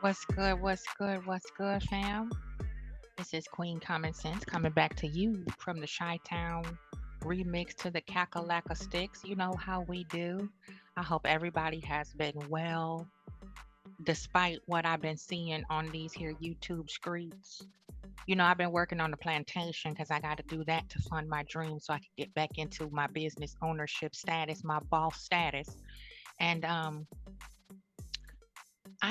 What's good? What's good? What's good, fam? This is Queen Common Sense coming back to you from the Chi Town remix to the Kakalaka Sticks. You know how we do. I hope everybody has been well, despite what I've been seeing on these here YouTube streets. I've been working on the plantation because I got to do that to fund my dream so I can get back into my business ownership status, my boss status. And I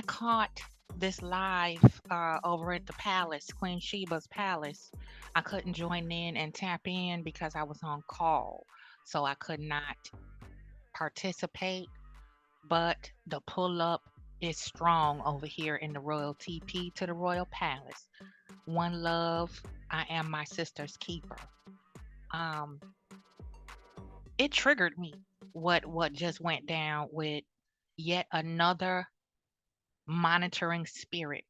caught this live over at the palace, Queen Sheba's palace. I couldn't join in and tap in because I was on call, so I could not participate. But the pull up is strong over here in the Royal TP to the Royal Palace. One love, I am my sister's keeper. Um, it triggered me what just went down with yet another monitoring spirit.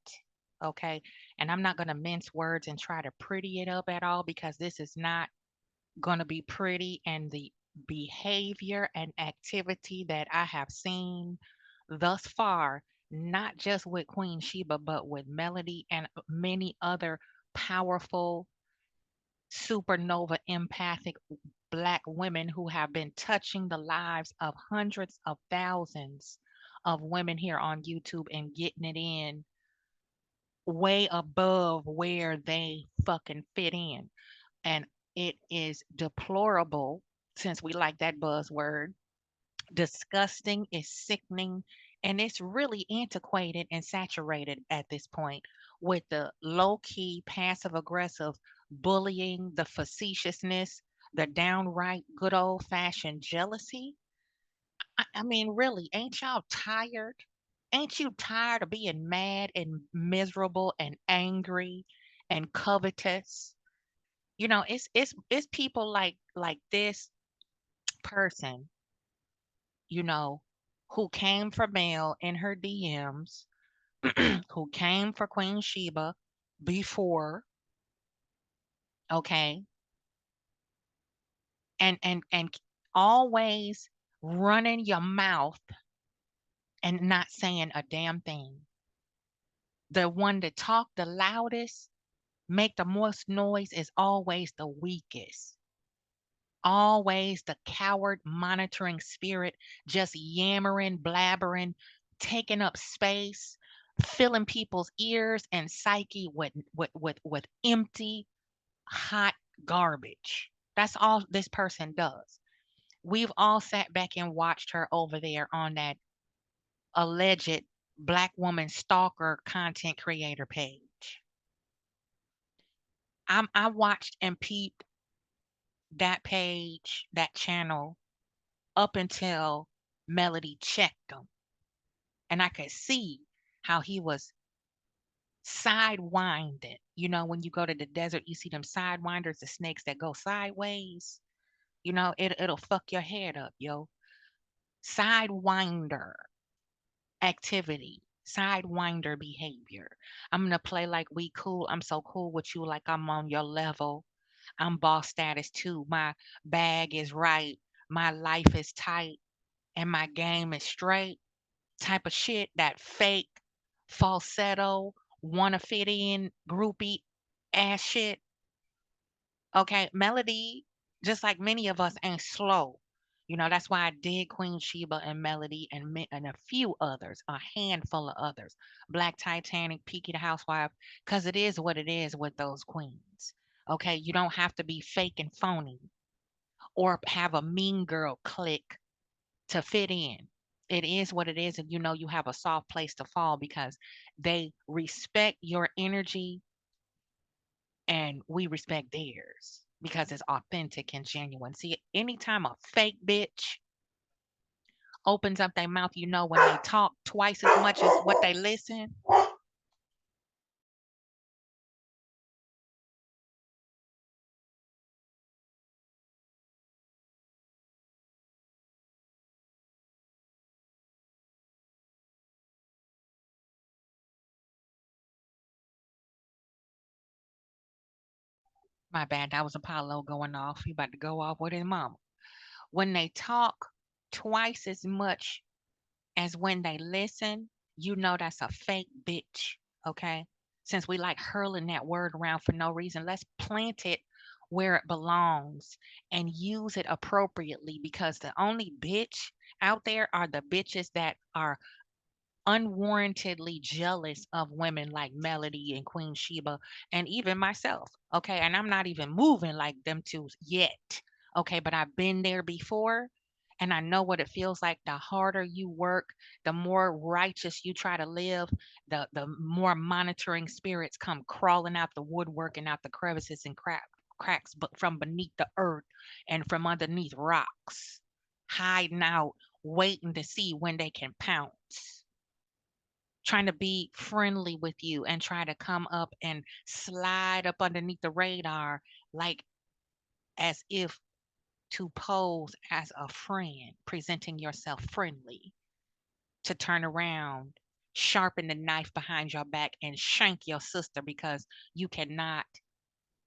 Okay. And I'm not going to mince words and try to pretty it up at all because this is not going to be pretty. And the behavior and activity that I have seen thus far, not just with Queen Sheba, but with Melody and many other powerful, supernova empathic Black women who have been touching the lives of hundreds of thousands of women here on YouTube and getting it in way above where they fucking fit in. And it is deplorable, since we like that buzzword. Disgusting, is sickening, and it's really antiquated and saturated at this point with the low key, passive aggressive bullying, the facetiousness, the downright good old fashioned jealousy. I mean, really, ain't y'all tired? Ain't you tired of being mad and miserable and angry and covetous? It's people like this person, you know, who came for Mel in her DMs, who came for Queen Sheba before, okay, and always running your mouth and not saying a damn thing. The one that talk the loudest, make the most noise is always the weakest. Always the coward monitoring spirit, just yammering, blabbering, taking up space, filling people's ears and psyche with empty, hot garbage. That's all this person does. We've all sat back and watched her over there on that alleged Black woman stalker content creator page. I watched and peeped that page, that channel, up until Melody checked him. And I could see how he was sidewinding. When you go to the desert, you see them sidewinders, the snakes that go sideways. It'll fuck your head up, yo. Sidewinder activity, sidewinder behavior. I'm gonna play like we cool. I'm so cool with you, like I'm on your level. I'm boss status too. My bag is right. My life is tight and my game is straight type of shit, that fake falsetto, wanna fit in groupie ass shit. Okay, Melody, just like many of us, ain't slow. That's why I did Queen Sheba and Melody and a few others, a handful of others. Black Titanic, Peaky the Housewife, because it is what it is with those queens. Okay, you don't have to be fake and phony or have a mean girl clique to fit in. It is what it is, and you have a soft place to fall because they respect your energy and we respect theirs because it's authentic and genuine. See, anytime a fake bitch opens up their mouth, when they talk twice as much as what they listen. My bad, that was Apollo going off. He about to go off with his mama. When they talk twice as much as when they listen, you know that's a fake bitch, okay? Since we like hurling that word around for no reason, let's plant it where it belongs and use it appropriately, because the only bitch out there are the bitches that are unwarrantedly jealous of women like Melody and Queen Sheba and even myself. Okay. And I'm not even moving like them two yet. Okay. But I've been there before and I know what it feels like. The harder you work, the more righteous you try to live, the more monitoring spirits come crawling out the woodwork and out the crevices and cracks, but from beneath the earth and from underneath rocks, hiding out, waiting to see when they can pounce, trying to be friendly with you and try to come up and slide up underneath the radar, like as if to pose as a friend, presenting yourself friendly, to turn around, sharpen the knife behind your back and shank your sister because you cannot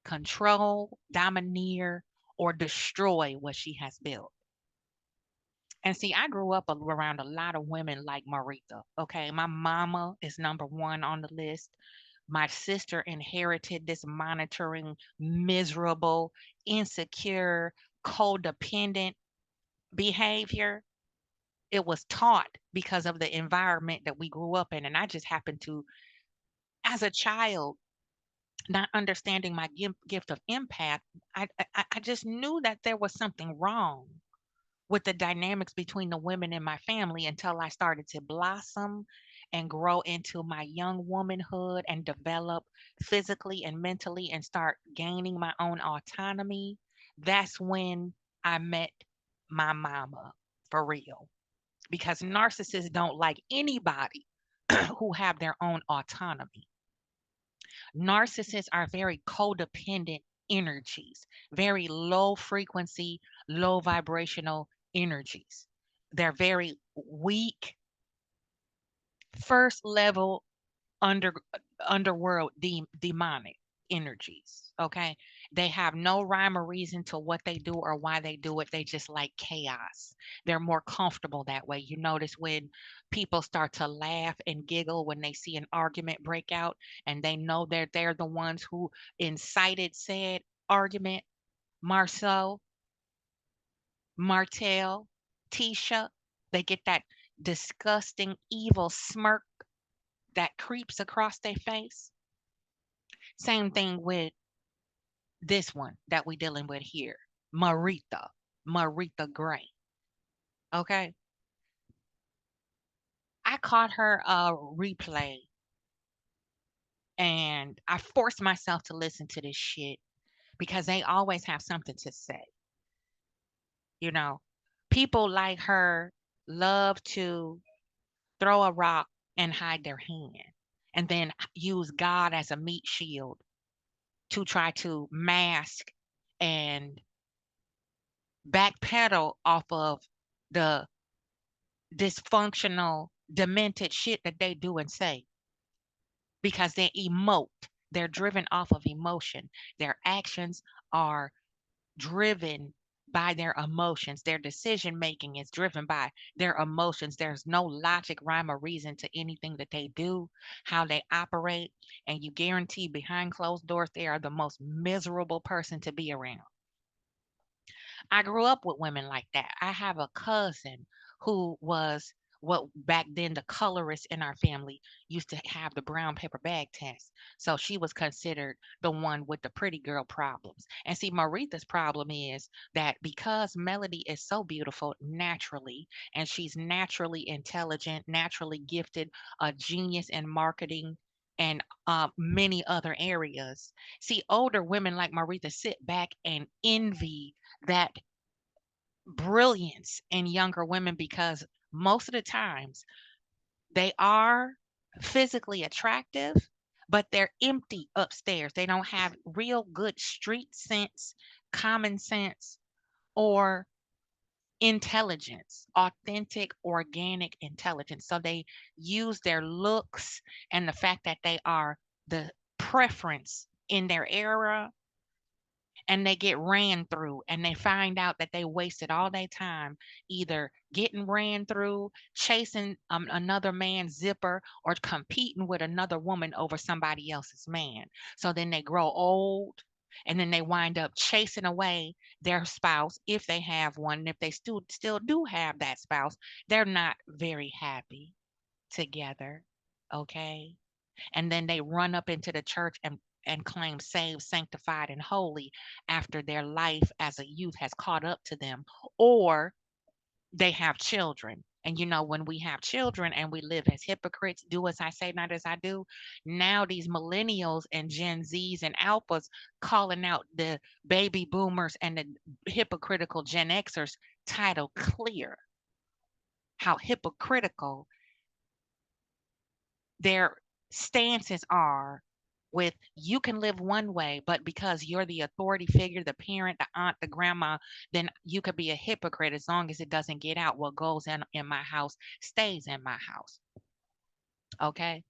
control, domineer, or destroy what she has built. And see, I grew up around a lot of women like Marita. Okay. My mama is number one on the list. My sister inherited this monitoring, miserable, insecure, codependent behavior. It was taught because of the environment that we grew up in. And I just happened to, as a child, not understanding my gift of empath, I just knew that there was something wrong with the dynamics between the women in my family until I started to blossom and grow into my young womanhood and develop physically and mentally and start gaining my own autonomy. That's when I met my mama for real. Because narcissists don't like anybody who have their own autonomy. Narcissists are very codependent energies, very low frequency, low vibrational energies. They're very weak, first level under underworld demonic energies. Okay. They have no rhyme or reason to what they do or why they do it. They just like chaos. They're more comfortable that way. You notice when people start to laugh and giggle when they see an argument break out and they know they're the ones who incited said argument. Marceau, Martell, Tisha, they get that disgusting evil smirk that creeps across their face. Same thing with this one that we dealing with here, Marita, Marita Gray. Okay, I caught her a replay, and I forced myself to listen to this shit because they always have something to say. You know, people like her love to throw a rock and hide their hand, and then use God as a meat shield to try to mask and backpedal off of the dysfunctional, demented shit that they do and say because they emote. They're driven off of emotion. Their actions are driven by their emotions. Their decision making is driven by their emotions. There's no logic, rhyme, or reason to anything that they do, how they operate. And you guarantee behind closed doors, they are the most miserable person to be around. I grew up with women like that. I have a cousin who was what back then the colorist in our family used to have the brown paper bag test. So she was considered the one with the pretty girl problems. And see, Marita's problem is that because Melody is so beautiful naturally, and she's naturally intelligent, naturally gifted, a genius in marketing and many other areas. See, older women like Marita sit back and envy that brilliance in younger women because most of the times they are physically attractive, but they're empty upstairs. They don't have real good street sense, common sense, or intelligence, authentic, organic intelligence. So they use their looks and the fact that they are the preference in their era and they get ran through, and they find out that they wasted all their time either getting ran through, chasing another man's zipper, or competing with another woman over somebody else's man. So then they grow old, and then they wind up chasing away their spouse if they have one. And if they still do have that spouse, they're not very happy together. Okay, and then they run up into the church and claim saved, sanctified, and holy after their life as a youth has caught up to them, or they have children. And when we have children and we live as hypocrites, do as I say, not as I do. Now these millennials and Gen Zs and Alphas calling out the baby boomers and the hypocritical Gen Xers, title clear how hypocritical their stances are with you can live one way, but because you're the authority figure, the parent, the aunt, the grandma, then you could be a hypocrite as long as it doesn't get out. What goes in my house stays in my house. Okay.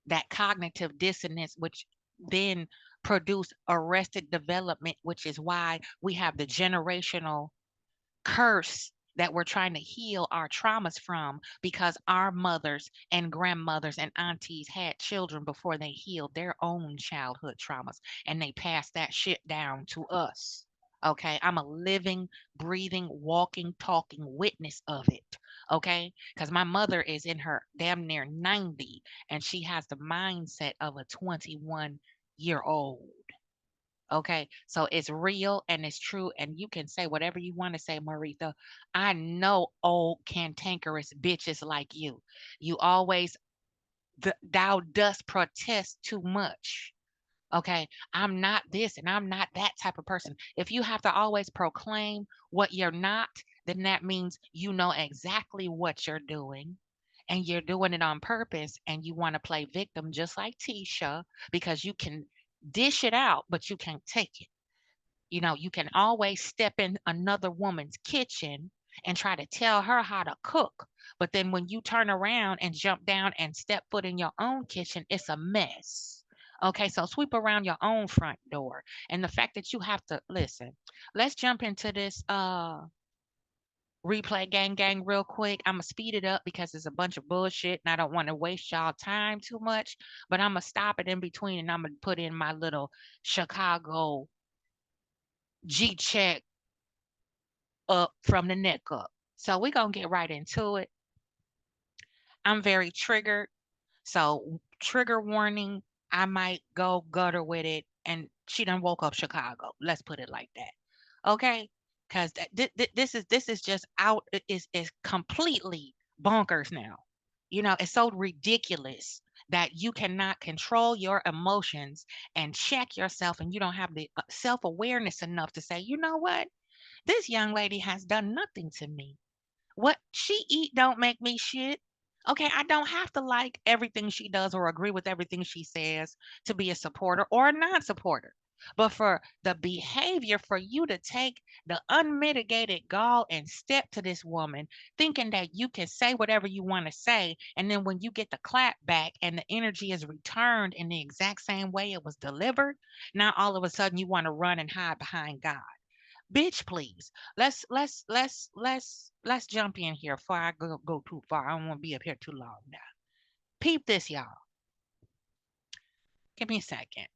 That cognitive dissonance, which then produce arrested development, which is why we have the generational curse that we're trying to heal our traumas from, because our mothers and grandmothers and aunties had children before they healed their own childhood traumas, and they passed that shit down to us. Okay, I'm a living, breathing, walking, talking witness of it. Okay, because my mother is in her damn near 90, and she has the mindset of a 21-year-old. Okay, so it's real and it's true, and you can say whatever you want to say, Marita. I know old cantankerous bitches like you. You always, thou dost protest too much. Okay, I'm not this and I'm not that type of person. If you have to always proclaim what you're not, then that means you know exactly what you're doing. And you're doing it on purpose, and you want to play victim just like Tisha, because you can dish it out, but you can't take it. You can always step in another woman's kitchen and try to tell her how to cook. But then when you turn around and jump down and step foot in your own kitchen, it's a mess. Okay, so sweep around your own front door. And the fact that you have to listen, let's jump into this replay gang real quick. I'm gonna speed it up because it's a bunch of bullshit and I don't want to waste y'all time too much. But I'm gonna stop it in between and I'm gonna put in my little Chicago G check up from the neck up. So we're going to get right into it. I'm very triggered. So, trigger warning, I might go gutter with it. And she done woke up Chicago. Let's put it like that. Okay? Because this is just out, is completely bonkers now. It's so ridiculous that you cannot control your emotions and check yourself, and you don't have the self awareness enough to say, you know what? This young lady has done nothing to me. What she eat don't make me shit. Okay, I don't have to like everything she does or agree with everything she says to be a supporter or a non-supporter. But for the behavior, for you to take the unmitigated gall and step to this woman thinking that you can say whatever you want to say, and then when you get the clap back and the energy is returned in the exact same way it was delivered, now all of a sudden you want to run and hide behind God. Bitch, please. Let's jump in here before I go too far. I don't want to be up here too long now. Peep this, y'all. Give me a second.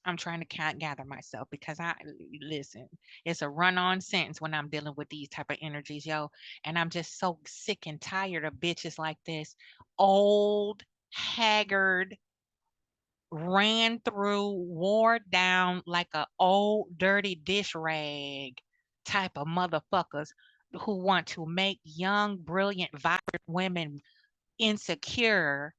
I'm trying to gather myself because I listen. It's a run-on sentence when I'm dealing with these type of energies, yo. And I'm just so sick and tired of bitches like this, old, haggard, ran through, wore down like a old dirty dish rag type of motherfuckers who want to make young, brilliant, vibrant women insecure,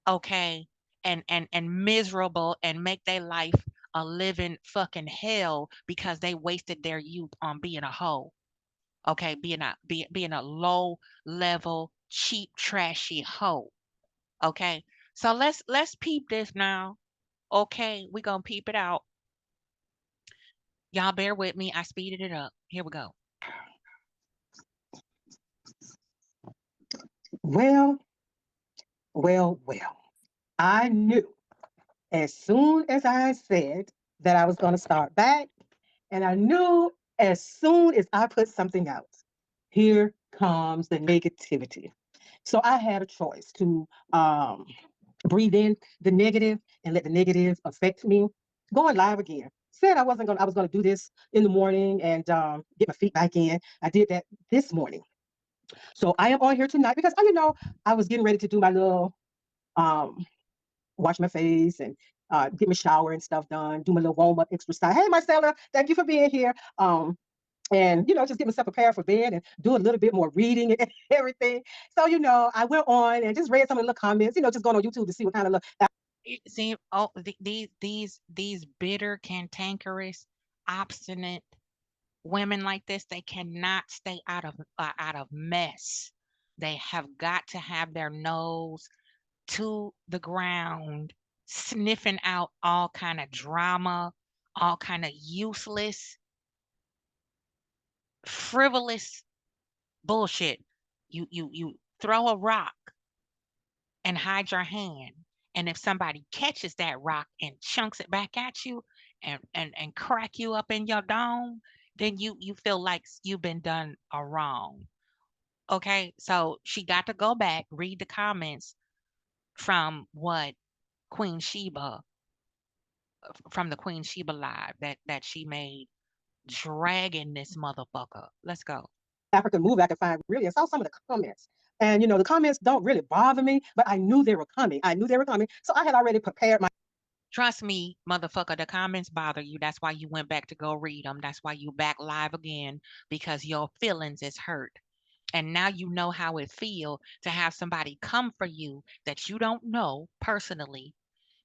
okay, and miserable and make their life a living fucking hell because they wasted their youth on being a hoe. Okay, being a low level, cheap, trashy hoe. Okay. So let's peep this now. Okay, we gonna peep it out. Y'all bear with me. I speeded it up. Here we go. Well, well. I knew as soon as I said that I was going to start back. And I knew as soon as I put something out, here comes the negativity. So I had a choice to breathe in the negative and let the negative affect me. Going live again. Said I was gonna do this in the morning and get my feet back in. I did that this morning. So I am on here tonight because I was getting ready to do my little um wash my face and get my shower and stuff done, do my little warm up exercise. Hey Marcella, thank you for being here. And just get myself prepared for bed and do a little bit more reading and everything. So I went on and just read some of the little comments. Just going on YouTube to see what kind of little. See, oh, these bitter, cantankerous, obstinate women like this, they cannot stay out of mess. They have got to have their nose to the ground, sniffing out all kind of drama, all kind of useless, frivolous bullshit. You throw a rock and hide your hand. And if somebody catches that rock and chunks it back at you and crack you up in your dome, then you feel like you've been done a wrong. Okay? So she got to go back, read the comments from what Queen Sheba from the Queen Sheba live that she made dragging this motherfucker. Let's go. African movie I could find really. I saw some of the comments. And the comments don't really bother me, but I knew they were coming. I knew they were coming. So I had already prepared my. Trust me, motherfucker, the comments bother you. That's why you went back to go read them. That's why you back live again because your feelings is hurt. And now you know how it feel to have somebody come for you that you don't know personally,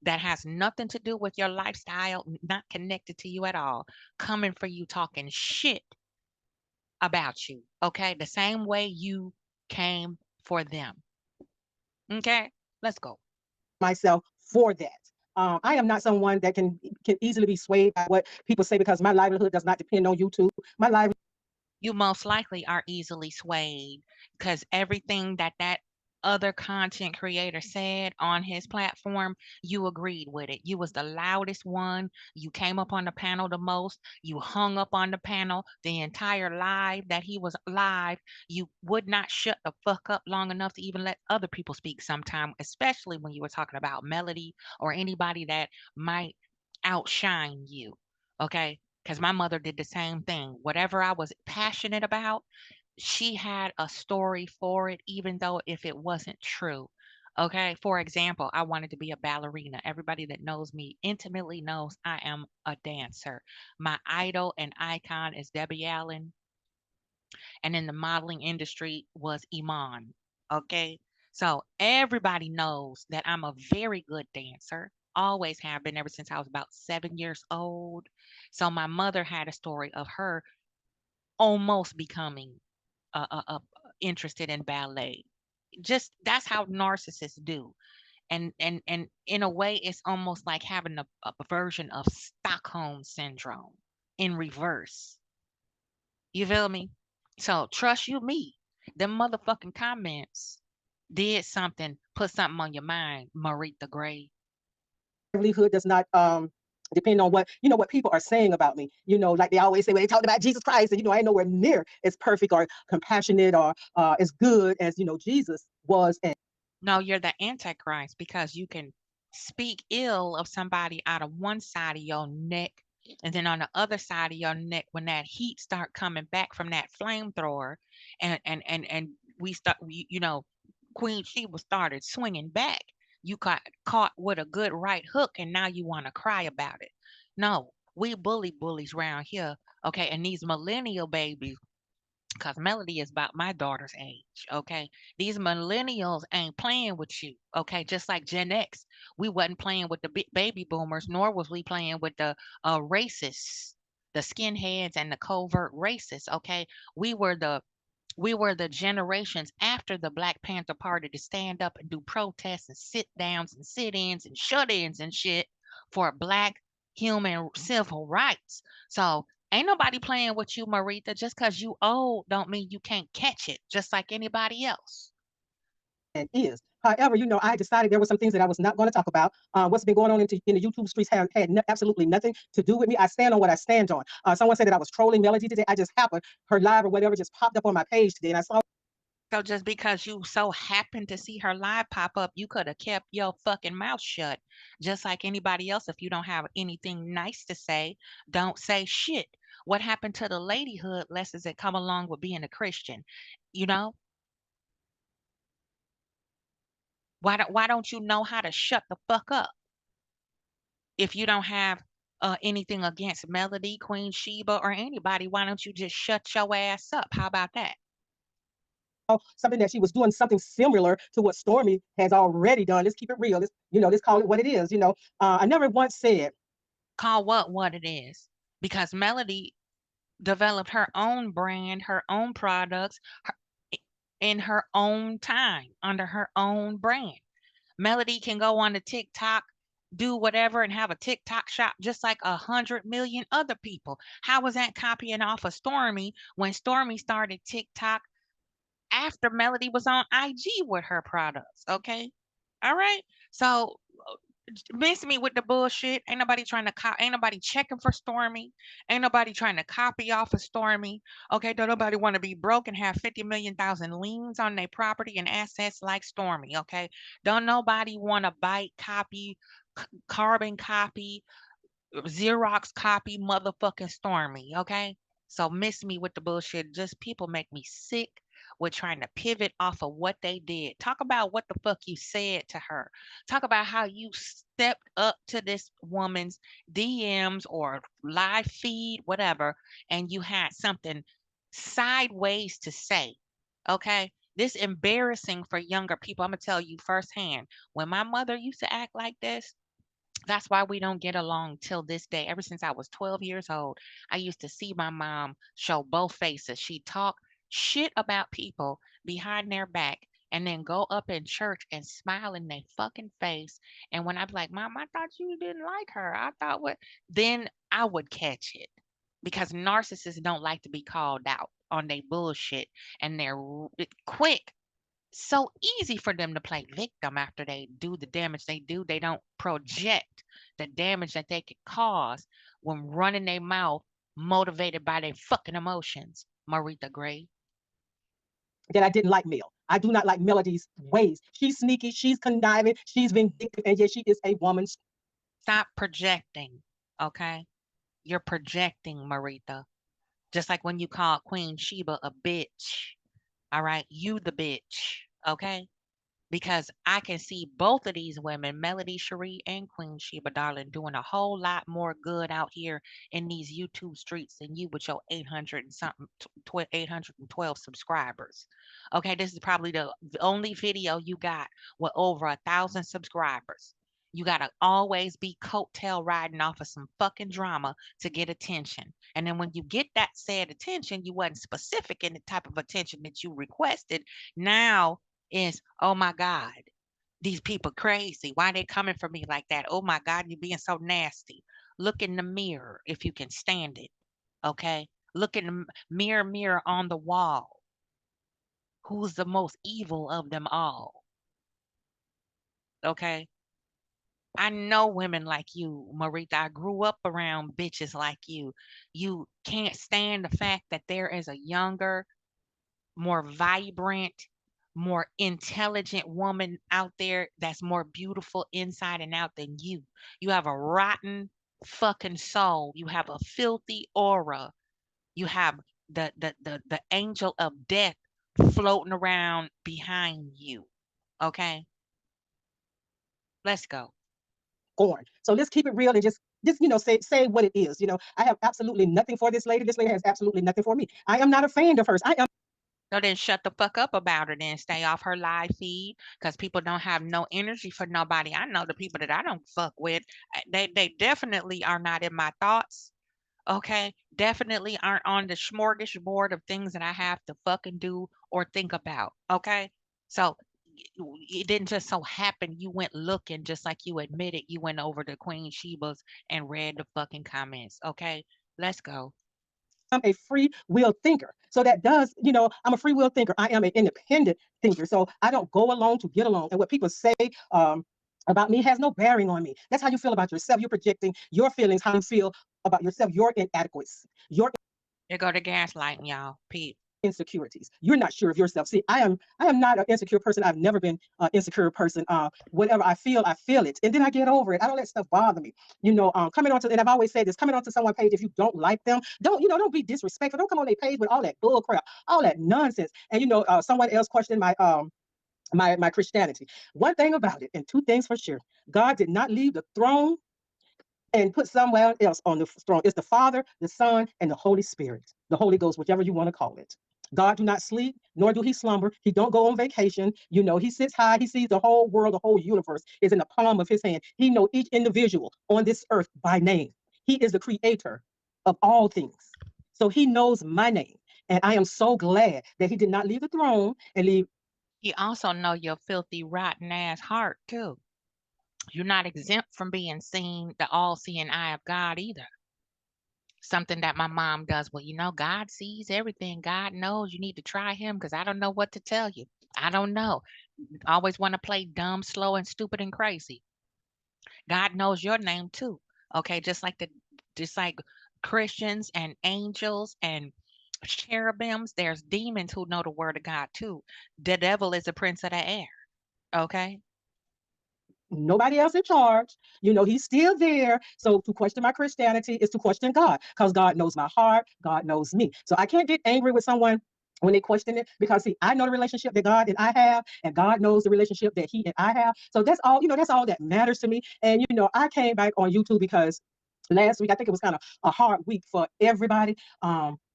that has nothing to do with your lifestyle, not connected to you at all, coming for you talking shit about you. Okay? The same way you came for them. Okay? Let's go. Myself for that. I am not someone that can easily be swayed by what people say because my livelihood does not depend on YouTube. My livelihood. You most likely are easily swayed because everything that other content creator said on his platform, you agreed with it. You was the loudest one. You came up on the panel the most. You hung up on the panel the entire live that he was live. You would not shut the fuck up long enough to even let other people speak sometime, especially when you were talking about Melody or anybody that might outshine you. Okay? Because my mother did the same thing. Whatever I was passionate about, she had a story for it, even though if it wasn't true. Okay. For example, I wanted to be a ballerina. Everybody that knows me intimately knows I am a dancer. My idol and icon is Debbie Allen, and in the modeling industry was Iman. Okay. So everybody knows that I'm a very good dancer. Always have been ever since I was about 7 years old. So my mother had a story of her almost becoming interested in ballet. Just that's how narcissists do. And in a way, it's almost like having a version of Stockholm syndrome in reverse. You feel me? So trust you me, them motherfucking comments did something, put something on your mind, Marita Gray. Livelihood does not depend on what people are saying about me. Like they always say when they talk about Jesus Christ, and I ain't nowhere near as perfect or compassionate or as good as Jesus was. And No, you're the antichrist because you can speak ill of somebody out of one side of your neck, and then on the other side of your neck, when that heat start coming back from that flamethrower, and we start, Queen Sheba started swinging back. You got caught with a good right hook, and now you want to cry about it. No, we bullies around here, okay? And these millennial babies, because Melody is about my daughter's age, okay? These millennials ain't playing with you, okay? Just like Gen X, we wasn't playing with the baby boomers, nor was we playing with the racists, the skinheads and the covert racists, okay? We were the we were the generations after the Black Panther Party to stand up and do protests and sit downs and sit ins and shut ins and shit for Black human civil rights. So ain't nobody playing with you, Marita. Just because you old don't mean you can't catch it, just like anybody else. is. However, I decided there were some things that I was not going to talk about. What's been going on in the YouTube streets had absolutely nothing to do with me. I stand on what I stand on. Someone said that I was trolling Melody today. I just happened, her live or whatever just popped up on my page today, and I saw. So just because you so happened to see her live pop up, you could have kept your fucking mouth shut. Just like anybody else, if you don't have anything nice to say, don't say shit. What happened to the ladyhood lessons that come along with being a Christian? You know, why don't you know how to shut the fuck up if you don't have anything against Melody, Queen Sheba, or anybody? Why don't you just shut your ass up? How about that? Something that she was doing something similar to what Stormy has already done. Let's keep it real. Let's call it what it is. I never once said. Call what it is, because Melody developed her own brand, her own products, her, in her own time under her own brand. Melody can go on the TikTok, do whatever, and have a TikTok shop just like 100 million other people. How was that copying off of Stormy when Stormy started TikTok after Melody was on IG with her products? Okay. All right. So miss me with the bullshit. Ain't nobody trying to ain't nobody checking for Stormy. Ain't nobody trying to copy off of Stormy. Okay, don't nobody want to be broke and have 50 million thousand liens on their property and assets like Stormy. Okay. Don't nobody want to bite copy, carbon copy, Xerox copy motherfucking Stormy, okay? So miss me with the bullshit. Just people make me sick with trying to pivot off of what they did. Talk about what the fuck you said to her. Talk about how you stepped up to this woman's DMs or live feed, whatever, and you had something sideways to say, okay? This embarrassing for younger people. I'm gonna tell you firsthand. When my mother used to act like this, that's why we don't get along till this day. Ever since I was 12 years old, I used to see my mom show both faces. She'd talk shit about people behind their back and then go up in church and smile in their fucking face. And when I'd be like, Mom, I thought you didn't like her. I thought what? Then I would catch it because narcissists don't like to be called out on their bullshit and they're quick, so easy for them to play victim after they do the damage they do. They don't project the damage that they could cause when running their mouth motivated by their fucking emotions. Marita Gray. That I didn't like Mel. I do not like Melody's ways. She's sneaky, she's conniving, she's vindictive, and yet she is a woman. Stop projecting, okay? You're projecting, Marita. Just like when you call Queen Sheba a bitch. All right? You the bitch, okay? Because I can see both of these women, Melody Cherie and Queen Sheba Darling, doing a whole lot more good out here in these YouTube streets than you with your 800 and something, 812 subscribers. Okay, this is probably the only video you got with over 1,000 subscribers. You gotta always be coattail riding off of some fucking drama to get attention. And then when you get that said attention, you wasn't specific in the type of attention that you requested. Now is, oh my God, these people crazy. Why they coming for me like that? Oh my God, you being so nasty. Look in the mirror if you can stand it. Okay. Look in the mirror, mirror on the wall. Who's the most evil of them all? Okay. I know women like you, Marita. I grew up around bitches like you. You can't stand the fact that there is a younger, more vibrant, more intelligent woman out there that's more beautiful inside and out than you. You have a rotten fucking soul. You have a filthy aura. You have the angel of death floating around behind you. Okay? Let's go. Scorn. So let's keep it real and just say what it is. I have absolutely nothing for this lady. This lady has absolutely nothing for me. I am not a fan of hers. I am. So then shut the fuck up about her then. Stay off her live feed because people don't have no energy for nobody. I know the people that I don't fuck with, they definitely are not in my thoughts. Okay. Definitely aren't on the smorgasbord of things that I have to fucking do or think about. Okay. So it didn't just so happen you went looking just like you admitted you went over to Queen Sheba's and read the fucking comments. Okay. Let's go. I'm a free will thinker. So that does, I'm a free will thinker. I am an independent thinker. So I don't go along to get along. And what people say about me has no bearing on me. That's how you feel about yourself. You're projecting your feelings, how you feel about yourself, your inadequacy, your There go the gaslighting, y'all. Peep. insecurities. You're not sure of yourself. See, I am not an insecure person. I've never been an insecure person. Whatever I feel it, and then I get over it. I don't let stuff bother me. Coming onto, and I've always said this, coming onto someone's page, if you don't like them, don't be disrespectful. Don't come on their page with all that bull crap, all that nonsense. And someone else questioned my Christianity. One thing about it, and two things for sure: God did not leave the throne and put someone else on the throne. It's the Father, the Son, and the Holy Spirit, the Holy Ghost, whichever you want to call it. God do not sleep, nor do he slumber. He don't go on vacation. He sits high. He sees the whole world, the whole universe is in the palm of his hand. He know each individual on this earth by name. He is the creator of all things. So he knows my name. And I am so glad that he did not leave the throne and leave He also know your filthy, rotten ass heart too. You're not exempt from being seen, the all-seeing eye of God either. Something that my mom does. Well, God sees everything. God knows you need to try him because I don't know what to tell you. I don't know. Always want to play dumb, slow, and stupid and crazy. God knows your name too. Okay, just like Christians and angels and cherubims, there's demons who know the word of God too. The devil is a prince of the air. Okay. nobody else in charge. He's still there. So to question my Christianity is to question God because God knows my heart. God knows me. So I can't get angry with someone when they question it because see, I know the relationship that God and I have, and God knows the relationship that He and I have. So that's all that matters to me. And I came back on YouTube because last week I think it was kind of a hard week for everybody.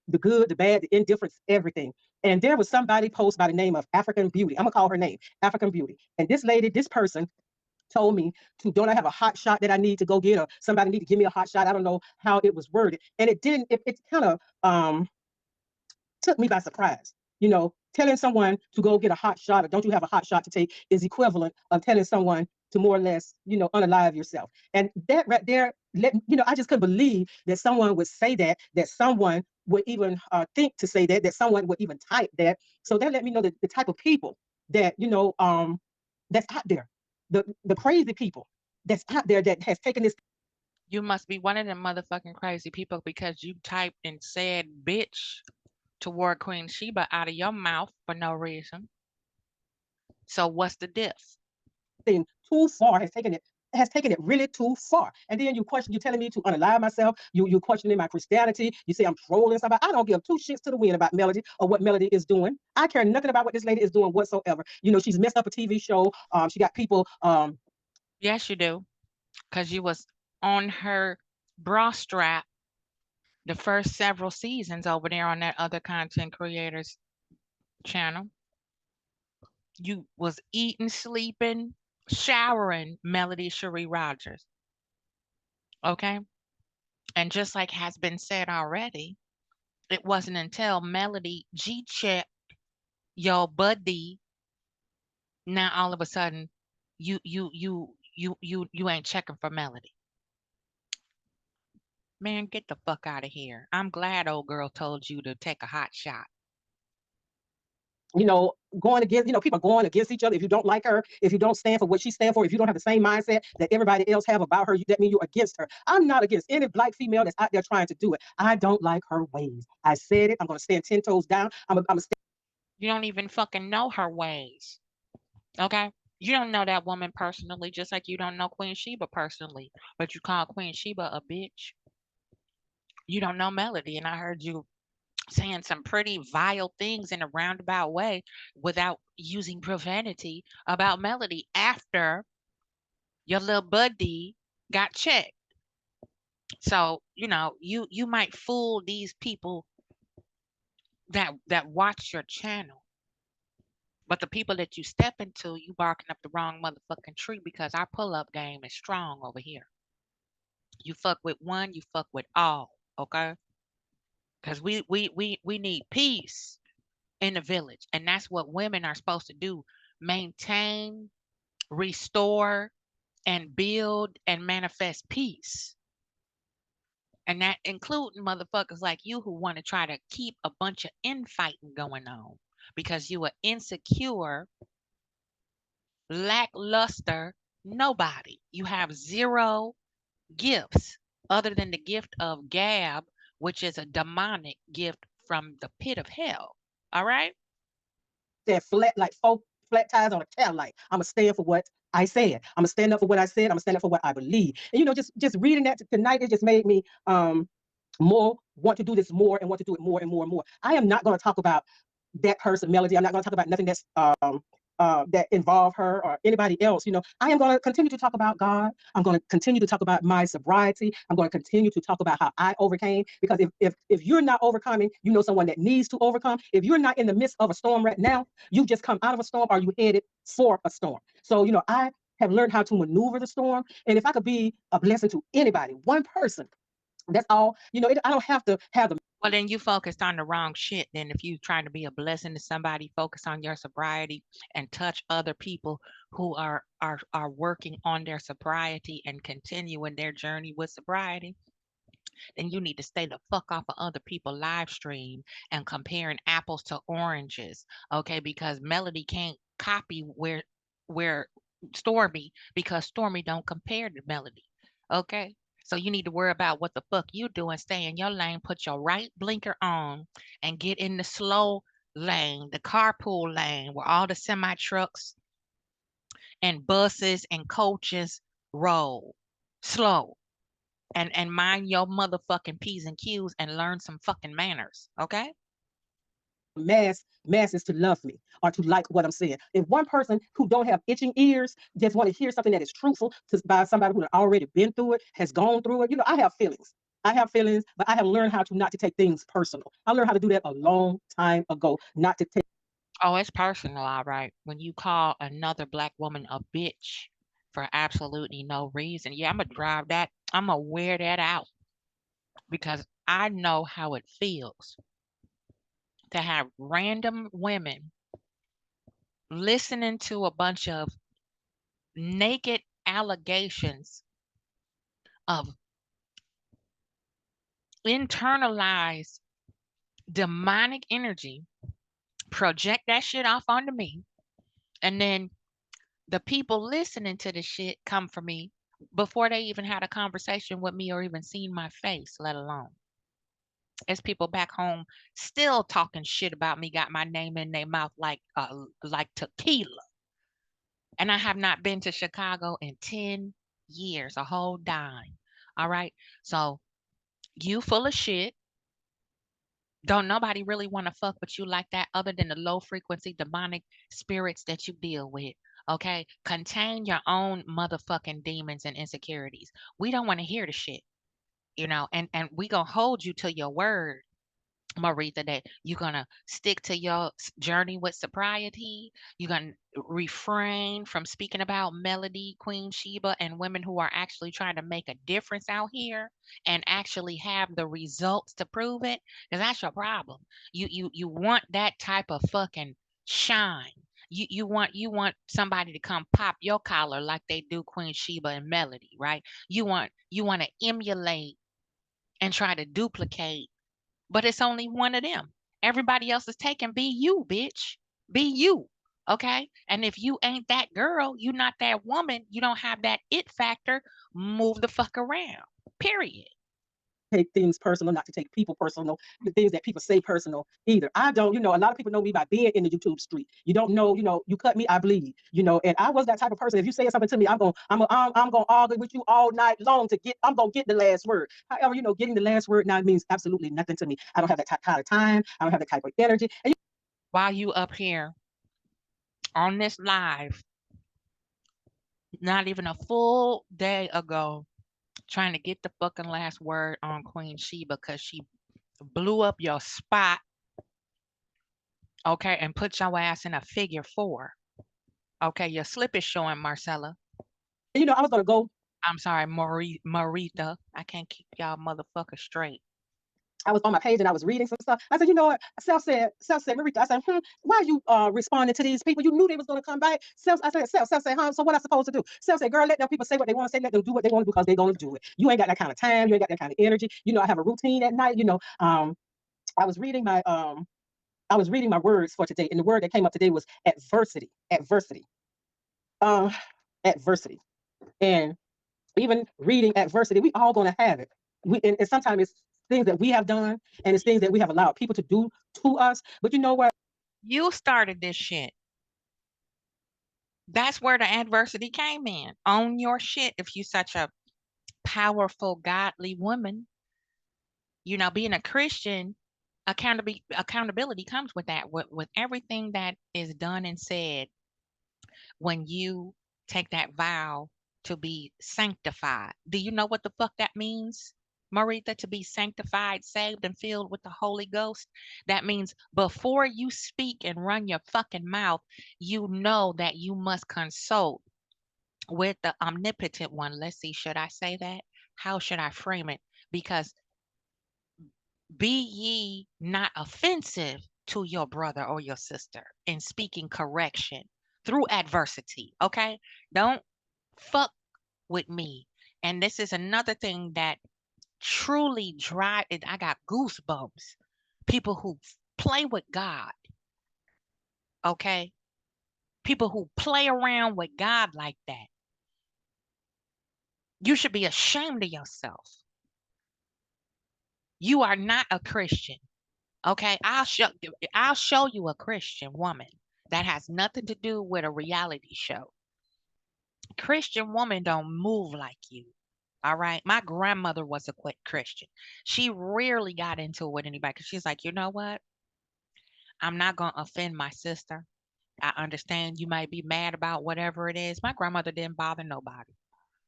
The good, the bad, the indifference, everything. And there was somebody post by the name of African Beauty. I'm gonna call her name African Beauty. And this lady, this person told me to don't I have a hot shot that I need to go get, or somebody need to give me a hot shot. I don't know how it was worded. And it didn't, it kind of took me by surprise. Telling someone to go get a hot shot or don't you have a hot shot to take is equivalent of telling someone to more or less, unalive yourself. And that right there, I just couldn't believe that someone would say that someone would even think to say that someone would even type that. So that let me know that the type of people that, that's out there, the crazy people that's out there that has taken this You must be one of them motherfucking crazy people because you typed and said bitch toward Queen Sheba out of your mouth for no reason. So what's the diff? thing too far, has taken it really too far. And then you're telling me to unalive myself. You questioning my Christianity. You say I'm trolling somebody. I don't give two shits to the wind about Melody or what Melody is doing. I care nothing about what this lady is doing whatsoever. She's messed up a TV show. She got people. Yes, you do. Because you was on her bra strap the first several seasons over there on that other content creators channel. You was eating, sleeping, showering Melody Cherie Rogers. Okay? And just like has been said already, it wasn't until Melody G checked your buddy. Now all of a sudden you ain't checking for Melody. Man, get the fuck out of here. I'm glad old girl told you to take a hot shot. Going against, people are going against each other. If you don't like her, if you don't stand for what she stands for, if you don't have the same mindset that everybody else have about her, that means you're against her. I'm not against any black female that's out there trying to do it. I don't like her ways. I said it. I'm going to stand 10 toes down. I'm You don't even fucking know her ways. Okay? You don't know that woman personally, just like you don't know Queen Sheba personally. But you call Queen Sheba a bitch. You don't know Melody, and I heard you saying some pretty vile things in a roundabout way without using profanity about Melody after your little buddy got checked. So, you might fool these people that watch your channel. But the people that you step into, you barking up the wrong motherfucking tree because our pull-up game is strong over here. You fuck with one, you fuck with all, okay? Because we need peace in the village. And that's what women are supposed to do. Maintain, restore, and build and manifest peace. And that including motherfuckers like you who want to try to keep a bunch of infighting going on because you are insecure, lackluster, nobody. You have zero gifts other than the gift of gab, which is a demonic gift from the pit of hell. All right? Said flat like four flat tires on a Cadillac. I'ma stand for what I said. I'ma stand up for what I said. I'ma stand up for what I believe. And just reading that tonight, it just made me more want to do this more and want to do it more and more and more. I am not going to talk about that person, Melody. I'm not going to talk about nothing that involve her or anybody else. I am going to continue to talk about God. I'm going to continue to talk about my sobriety. I'm going to continue to talk about how I overcame. Because if you're not overcoming, you know someone that needs to overcome. If you're not in the midst of a storm right now, you just come out of a storm or you headed for a storm. So I have learned how to maneuver the storm. And if I could be a blessing to anybody, one person, that's all. I don't have to have the Well, then you focused on the wrong shit. Then, if you trying to be a blessing to somebody, focus on your sobriety and touch other people who are working on their sobriety and continuing their journey with sobriety. Then you need to stay the fuck off of other people live stream and comparing apples to oranges. Okay, because Melody can't copy where Stormy, because Stormy don't compare to Melody. Okay. So you need to worry about what the fuck you doing. Stay in your lane, put your right blinker on, and get in the slow lane, the carpool lane, where all the semi trucks and buses and coaches roll slow, and mind your motherfucking P's and Q's and learn some fucking manners, okay? masses to love me or to like what I'm saying. If one person who don't have itching ears just want to hear something that is truthful by somebody who has already been through it, has gone through it, I have feelings. I have feelings, but I have learned how to not to take things personal. I learned how to do that a long time ago, not to take Oh, it's personal, all right. When you call another black woman a bitch for absolutely no reason, yeah, I'm gonna drive that, I'm gonna wear that out because I know how it feels to have random women listening to a bunch of naked allegations of internalized demonic energy, project that shit off onto me, and then the people listening to the shit come for me before they even had a conversation with me or even seen my face, let alone. As people back home still talking shit about me, got my name in their mouth like tequila. And I have not been to Chicago in 10 years, a whole dime. All right. So you full of shit. Don't nobody really want to fuck with you like that other than the low frequency demonic spirits that you deal with. Okay? Contain your own motherfucking demons and insecurities. We don't want to hear the shit, and we gonna hold you to your word, Marita, that you're gonna stick to your journey with sobriety. You're gonna refrain from speaking about Melody, Queen Sheba, and women who are actually trying to make a difference out here and actually have the results to prove it. Because that's your problem. You want that type of fucking shine. You want somebody to come pop your collar like they do Queen Sheba and Melody, right? You want to emulate and try to duplicate, but it's only one of them. Everybody else is taken. Be you, bitch. Be you. Okay. And if you ain't that girl, you not that woman, you don't have that it factor, move the fuck around. Period. take things personal, not to take people personal, the things that people say personal either. I don't, a lot of people know me by being in the YouTube street. You don't know, you cut me, I bleed, and I was that type of person. If you say something to me, I'm gonna argue with you all night long I'm gonna get the last word. However, getting the last word now means absolutely nothing to me. I don't have that kind of time. I don't have that type of energy. And While you up here on this live, not even a full day ago, trying to get the fucking last word on Queen Sheba because she blew up your spot, okay, and put your ass in a figure four. Okay, your slip is showing, Marcella. I was gonna go I'm sorry, Marita. I can't keep y'all motherfuckers straight. I was on my page and I was reading some stuff. I said, you know what? Self said, Marita, I said, why are you responding to these people? You knew they was gonna come back. I said, Self said, huh? So what I supposed to do? Self said, girl, let them people say what they want to say, let them do what they want to do because they're gonna do it. You ain't got that kind of time, you ain't got that kind of energy. I have a routine at night, I was reading my words for today, and the word that came up today was adversity. Adversity. Um, adversity. And even reading adversity, we all gonna have it. And sometimes it's things that we have done, and it's things that we have allowed people to do to us. But you know what? You started this shit. That's where the adversity came in. Own your shit if you such a powerful, godly woman. Being a Christian, accountability comes with that. With everything that is done and said when you take that vow to be sanctified. Do you know what the fuck that means, Marita? To be sanctified, saved, and filled with the Holy Ghost? That means before you speak and run your fucking mouth, you know that you must consult with the omnipotent one. Let's see, should I say that? How should I frame it? Because be ye not offensive to your brother or your sister in speaking correction through adversity. Okay. Don't fuck with me. And this is another thing that truly drive it. I got goosebumps. People who play with God. Okay. People who play around with God like that. You should be ashamed of yourself. You are not a Christian. Okay, I'll show you a Christian woman that has nothing to do with a reality show. Christian woman don't move like you. All right. My grandmother was a quick Christian. She rarely got into it with anybody because she's like, you know what? I'm not gonna offend my sister. I understand you might be mad about whatever it is. My grandmother didn't bother nobody.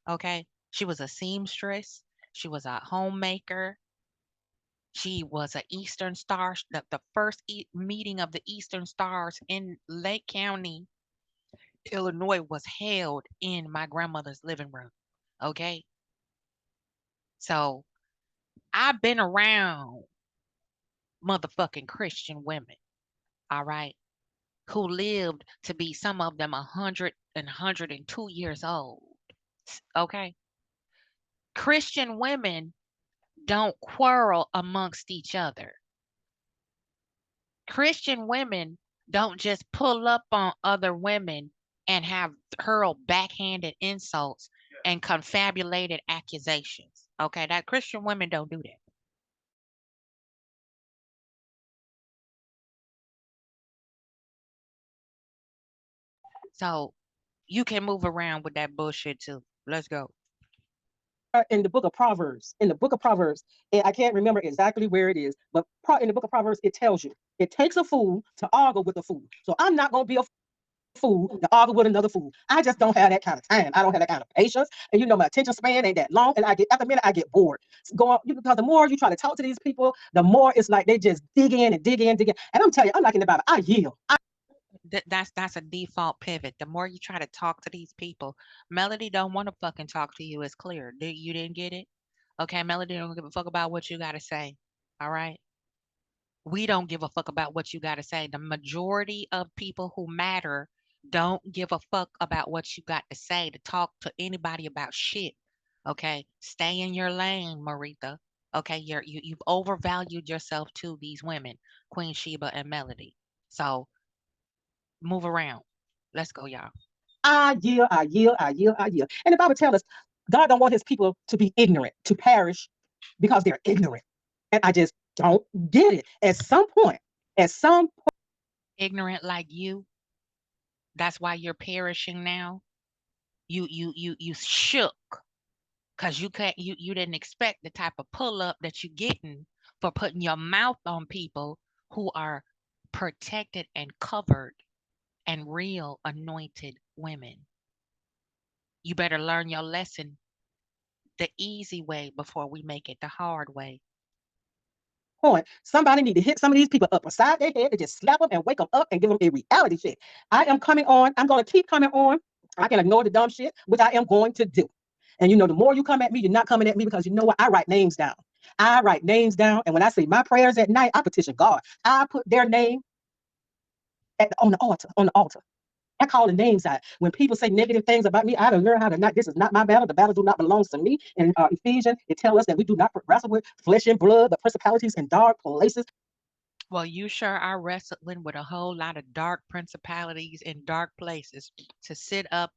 Okay. She was a seamstress. She was a homemaker. She was a Eastern Star. The first meeting of the Eastern Stars in Lake County, Illinois, was held in my grandmother's living room. Okay, so I've been around motherfucking Christian women. All right, who lived to be some of them 102 years old. Okay, Christian women don't quarrel amongst each other. Christian women don't just pull up on other women and have hurl backhanded insults and confabulated accusations. Okay, that Christian women don't do that. So you can move around with that bullshit too. Let's go. In the book of Proverbs, and I can't remember exactly where it is, but in the book of Proverbs, it tells you it takes a fool to argue with a fool. So I'm not going to be a fool to argue with another fool. I just don't have that kind of time. I don't have that kind of patience. And my attention span ain't that long. And after a minute, I get bored. Because the more you try to talk to these people, the more it's like they just dig in and dig in, dig in. And I'm telling you, I'm like in the Bible, I yield. That's a default pivot. The more you try to talk to these people, Melody don't want to fucking talk to you. It's clear. You didn't get it? Okay, Melody don't give a fuck about what you gotta say. All right. We don't give a fuck about what you got to say. The majority of people who matter don't give a fuck about what you got to say to talk to anybody about shit. Okay, stay in your lane, Marita. Okay, you've overvalued yourself to these women, Queen Sheba and Melody. So move around. Let's go, y'all. I yield, I yield, I yield, I yield. And the Bible tells us God don't want his people to be ignorant, to perish because they're ignorant. And I just don't get it. At some Ignorant like you. That's why you're perishing now. You shook because you didn't expect the type of pull up that you're getting for putting your mouth on people who are protected and covered and real anointed women. You better learn your lesson the easy way before we make it the hard way. point, somebody need to hit some of these people up beside their head and just slap them and wake them up and give them a reality check. I am coming on. I'm going to keep coming on. I can ignore the dumb shit, which I am going to do. And the more you come at me, you're not coming at me because you know what? I write names down. I write names down, and when I say my prayers at night, I petition God. I put their name on the altar. On the altar. I call the names out. When people say negative things about me, I have to learn how to not. This is not my battle. The battle do not belong to me. In Ephesians, it tells us that we do not wrestle with flesh and blood, but principalities in dark places. Well, you sure are wrestling with a whole lot of dark principalities in dark places to sit up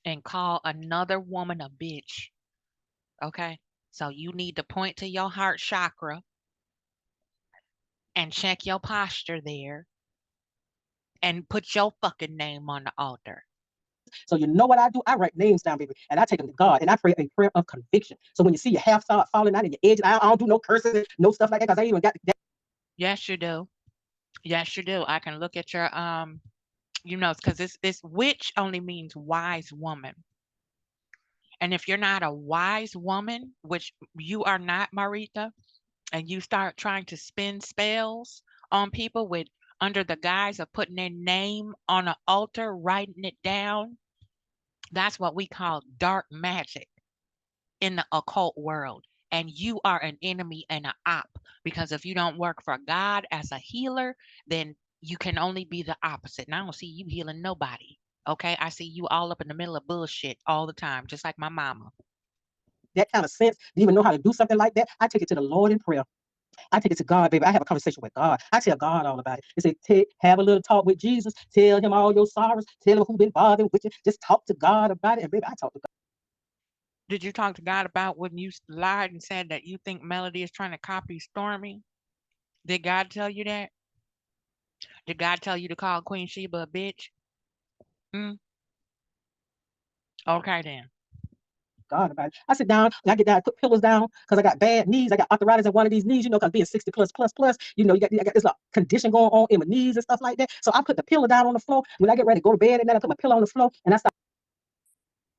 and call another woman a bitch. Okay? So you need to point to your heart chakra and check your posture there and put your fucking name on the altar. So you know what I do? I write names down, baby, and I take them to God, and I pray a prayer of conviction. So when you see your half start falling out and your edges, I don't do no curses, and no stuff like that, because I ain't even got that. Yes, you do. Yes, you do. I can look at your because this witch only means wise woman. And if you're not a wise woman, which you are not, Marita, and you start trying to spin spells on people with under the guise of putting their name on an altar, writing it down, that's what we call dark magic in the occult world. And you are an enemy and an op because if you don't work for God as a healer, then you can only be the opposite. And I don't see you healing nobody. Okay, I see you all up in the middle of bullshit all the time, just like my mama. That kind of sense to even know how to do something like that. I take it to the Lord in prayer. I take it to God, baby. I have a conversation with God. I tell God all about it. They say, have a little talk with Jesus. Tell him all your sorrows. Tell him who been bothering with you. Just talk to God about it. And baby, I talk to God. Did you talk to God about when you lied and said that you think Melody is trying to copy Stormy? Did God tell you that? Did God tell you to call Queen Sheba a bitch? Mm, okay then. God about it. I sit down and I get down, I put pillows down because I got bad knees. I got arthritis in one of these knees, because being 60 plus, I got this condition going on in my knees and stuff like that. So I put the pillow down on the floor. When I get ready to go to bed, and then I put my pillow on the floor and I start.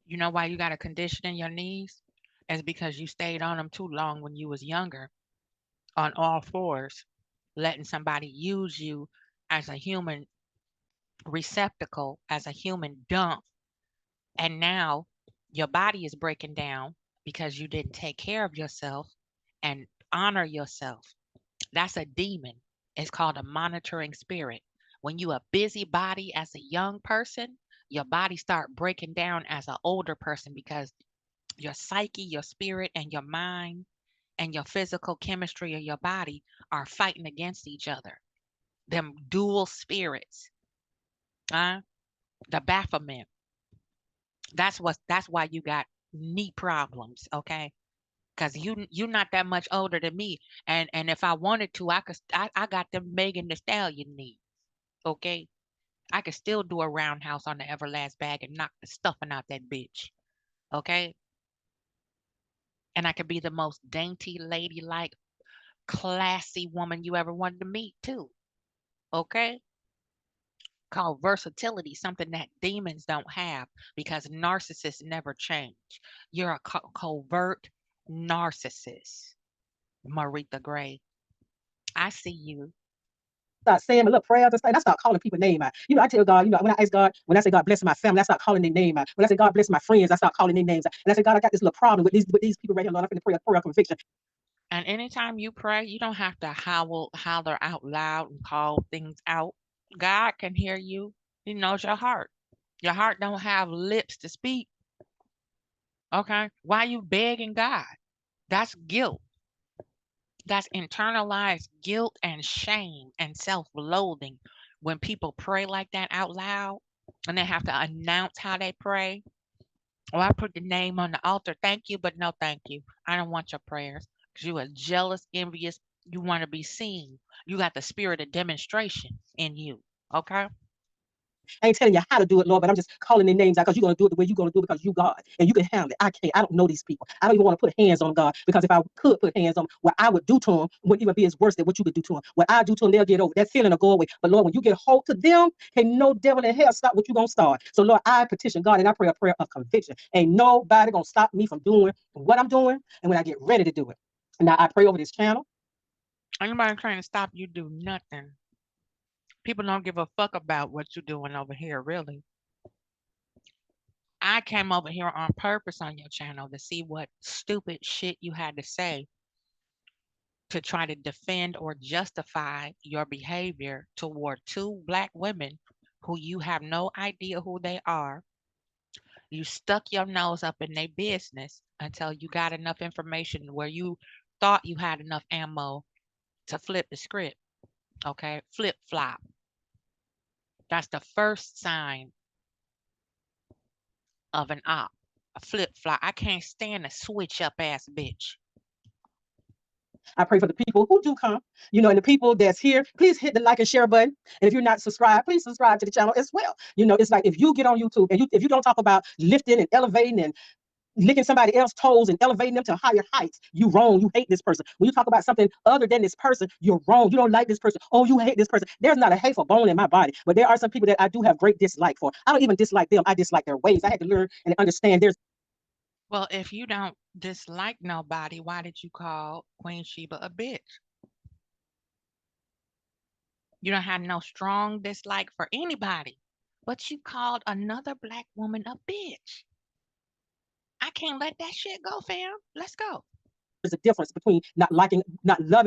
You know why you got a condition in your knees? It's because you stayed on them too long when you was younger, on all fours, letting somebody use you as a human receptacle, as a human dump. And now your body is breaking down because you didn't take care of yourself and honor yourself. That's a demon. It's called a monitoring spirit. When you a busybody as a young person, your body start breaking down as an older person because your psyche, your spirit, and your mind and your physical chemistry of your body are fighting against each other. Them dual spirits, uh, the Baphomet. That's why you got knee problems, okay? Cause you're not that much older than me, and if I wanted to, I got them Megan the Stallion knees, okay? I could still do a roundhouse on the Everlast bag and knock the stuffing out that bitch, okay? And I could be the most dainty, ladylike, classy woman you ever wanted to meet too, okay? Called versatility, something that demons don't have because narcissists never change. You're a covert narcissist, Marita Gray. I see you. Start saying my little prayers and stuff. And I start calling people name out. I tell God, when I ask God, when I say God bless my family, I start calling their name out. When I say God bless my friends, I start calling their names out. And I say, God, I got this little problem with these people right here, Lord. I'm going to pray a prayer of conviction. And anytime you pray, you don't have to holler out loud and call things out. God can hear you. He knows your heart. Your heart don't have lips to speak. Okay? Why you begging God? That's guilt. That's internalized guilt and shame and self-loathing. When people pray like that out loud and they have to announce how they pray. Oh, I put the name on the altar. Thank you, but no thank you. I don't want your prayers. Because you are jealous, envious. You want to be seen. You got the spirit of demonstration in you. Okay? I ain't telling you how to do it, Lord, but I'm just calling their names out because you're going to do it the way you're going to do it because you God and you can handle it. I can't. I don't know these people. I don't even want to put hands on God because if I could put hands on them, what I would do to them wouldn't even be as worse than what you could do to them. What I do to them, they'll get over. That feeling will go away. But Lord, when you get hold to them, ain't no devil in hell stop what you're going to start. So Lord, I petition God and I pray a prayer of conviction. Ain't nobody going to stop me from doing what I'm doing and when I get ready to do it. Now I pray over this channel. Anybody trying to stop you do nothing. People don't give a fuck about what you're doing over here, really. I came over here on purpose on your channel to see what stupid shit you had to say to try to defend or justify your behavior toward two black women who you have no idea who they are. You stuck your nose up in their business until you got enough information where you thought you had enough ammo to flip the script. Okay, flip flop. That's the first sign of an op. A flip flop. I can't stand a switch up ass bitch. I pray for the people who do come, and the people that's here. Please hit the like and share button. And if you're not subscribed, please subscribe to the channel as well. It's like if you get on YouTube and if you don't talk about lifting and elevating and licking somebody else's toes and elevating them to higher heights, you wrong. You hate this person. When you talk about something other than this person, you're wrong. You don't like this person. Oh, you hate this person. There's not a hateful bone in my body, but there are some people that I do have great dislike for. I don't even dislike them. I dislike their ways. I had to learn and understand there's Well, if you don't dislike nobody, why did you call Queen Sheba a bitch? You don't have no strong dislike for anybody, but you called another black woman a bitch. I can't let that shit go, fam. Let's go. a difference between not loving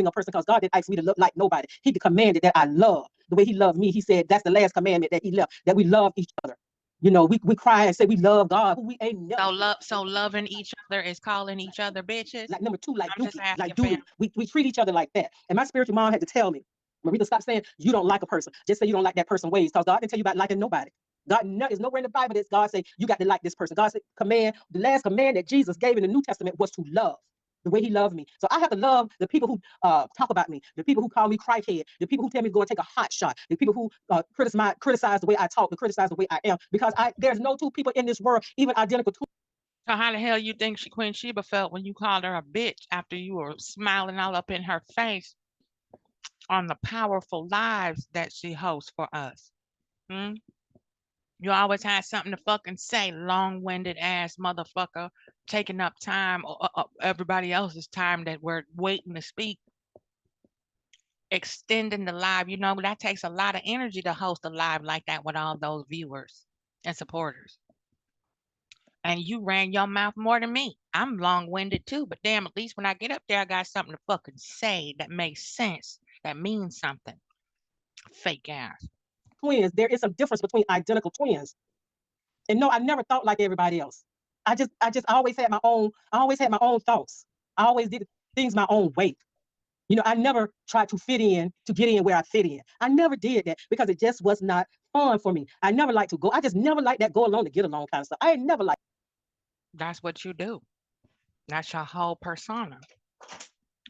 a person because God didn't ask me to look like nobody. He commanded that I love the way He loved me. He said that's the last commandment that He left, that we love each other. We cry and say we love God, who we ain't never So loving each other is calling each other bitches. like number two, like I'm just dookie, like asking, fam. doodoo. We treat each other like that. And my spiritual mom had to tell me, Marita, stop saying you don't like a person. Just say you don't like that person's ways, because God didn't tell you about liking nobody. God is nowhere in the Bible that God say you got to like this person. God said the last command that Jesus gave in the New Testament was to love the way He loved me. So I have to love the people who talk about me, the people who call me crackhead, the people who tell me to go and take a hot shot, the people who criticize the way I talk, and criticize the way I am, because there's no two people in this world, even identical twins. So how the hell you think Queen Sheba felt when you called her a bitch after you were smiling all up in her face on the powerful lives that she hosts for us? Hmm? You always had something to fucking say, long-winded ass motherfucker, taking up time, everybody else's time that we're waiting to speak, extending the live. You know, that takes a lot of energy to host a live like that with all those viewers and supporters. And you ran your mouth more than me. I'm long-winded too, but damn, at least when I get up there, I got something to fucking say that makes sense, that means something. Fake ass. Twins, there is some difference between identical twins. And no, I never thought like everybody else. I always had my own. I always had my own thoughts. I always did things my own way. I never tried to fit in to get in where I fit in. I never did that because it just was not fun for me. I never liked to go. I just never liked that go along to get along kind of stuff. I ain't never liked. That's what you do. That's your whole persona.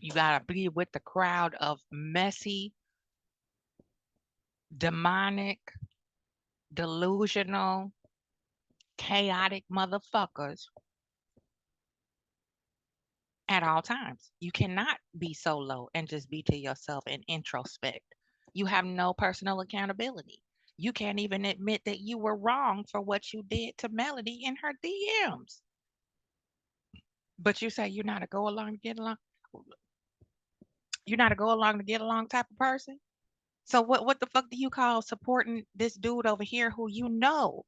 You gotta be with the crowd of messy, demonic, delusional, chaotic motherfuckers at all times. You cannot be solo and just be to yourself and introspect. You have no personal accountability. You can't even admit that you were wrong for what you did to Melody in her DMs. But you say you're not a go along to get along. You're not a go along to get along type of person. So what the fuck do you call supporting this dude over here who you know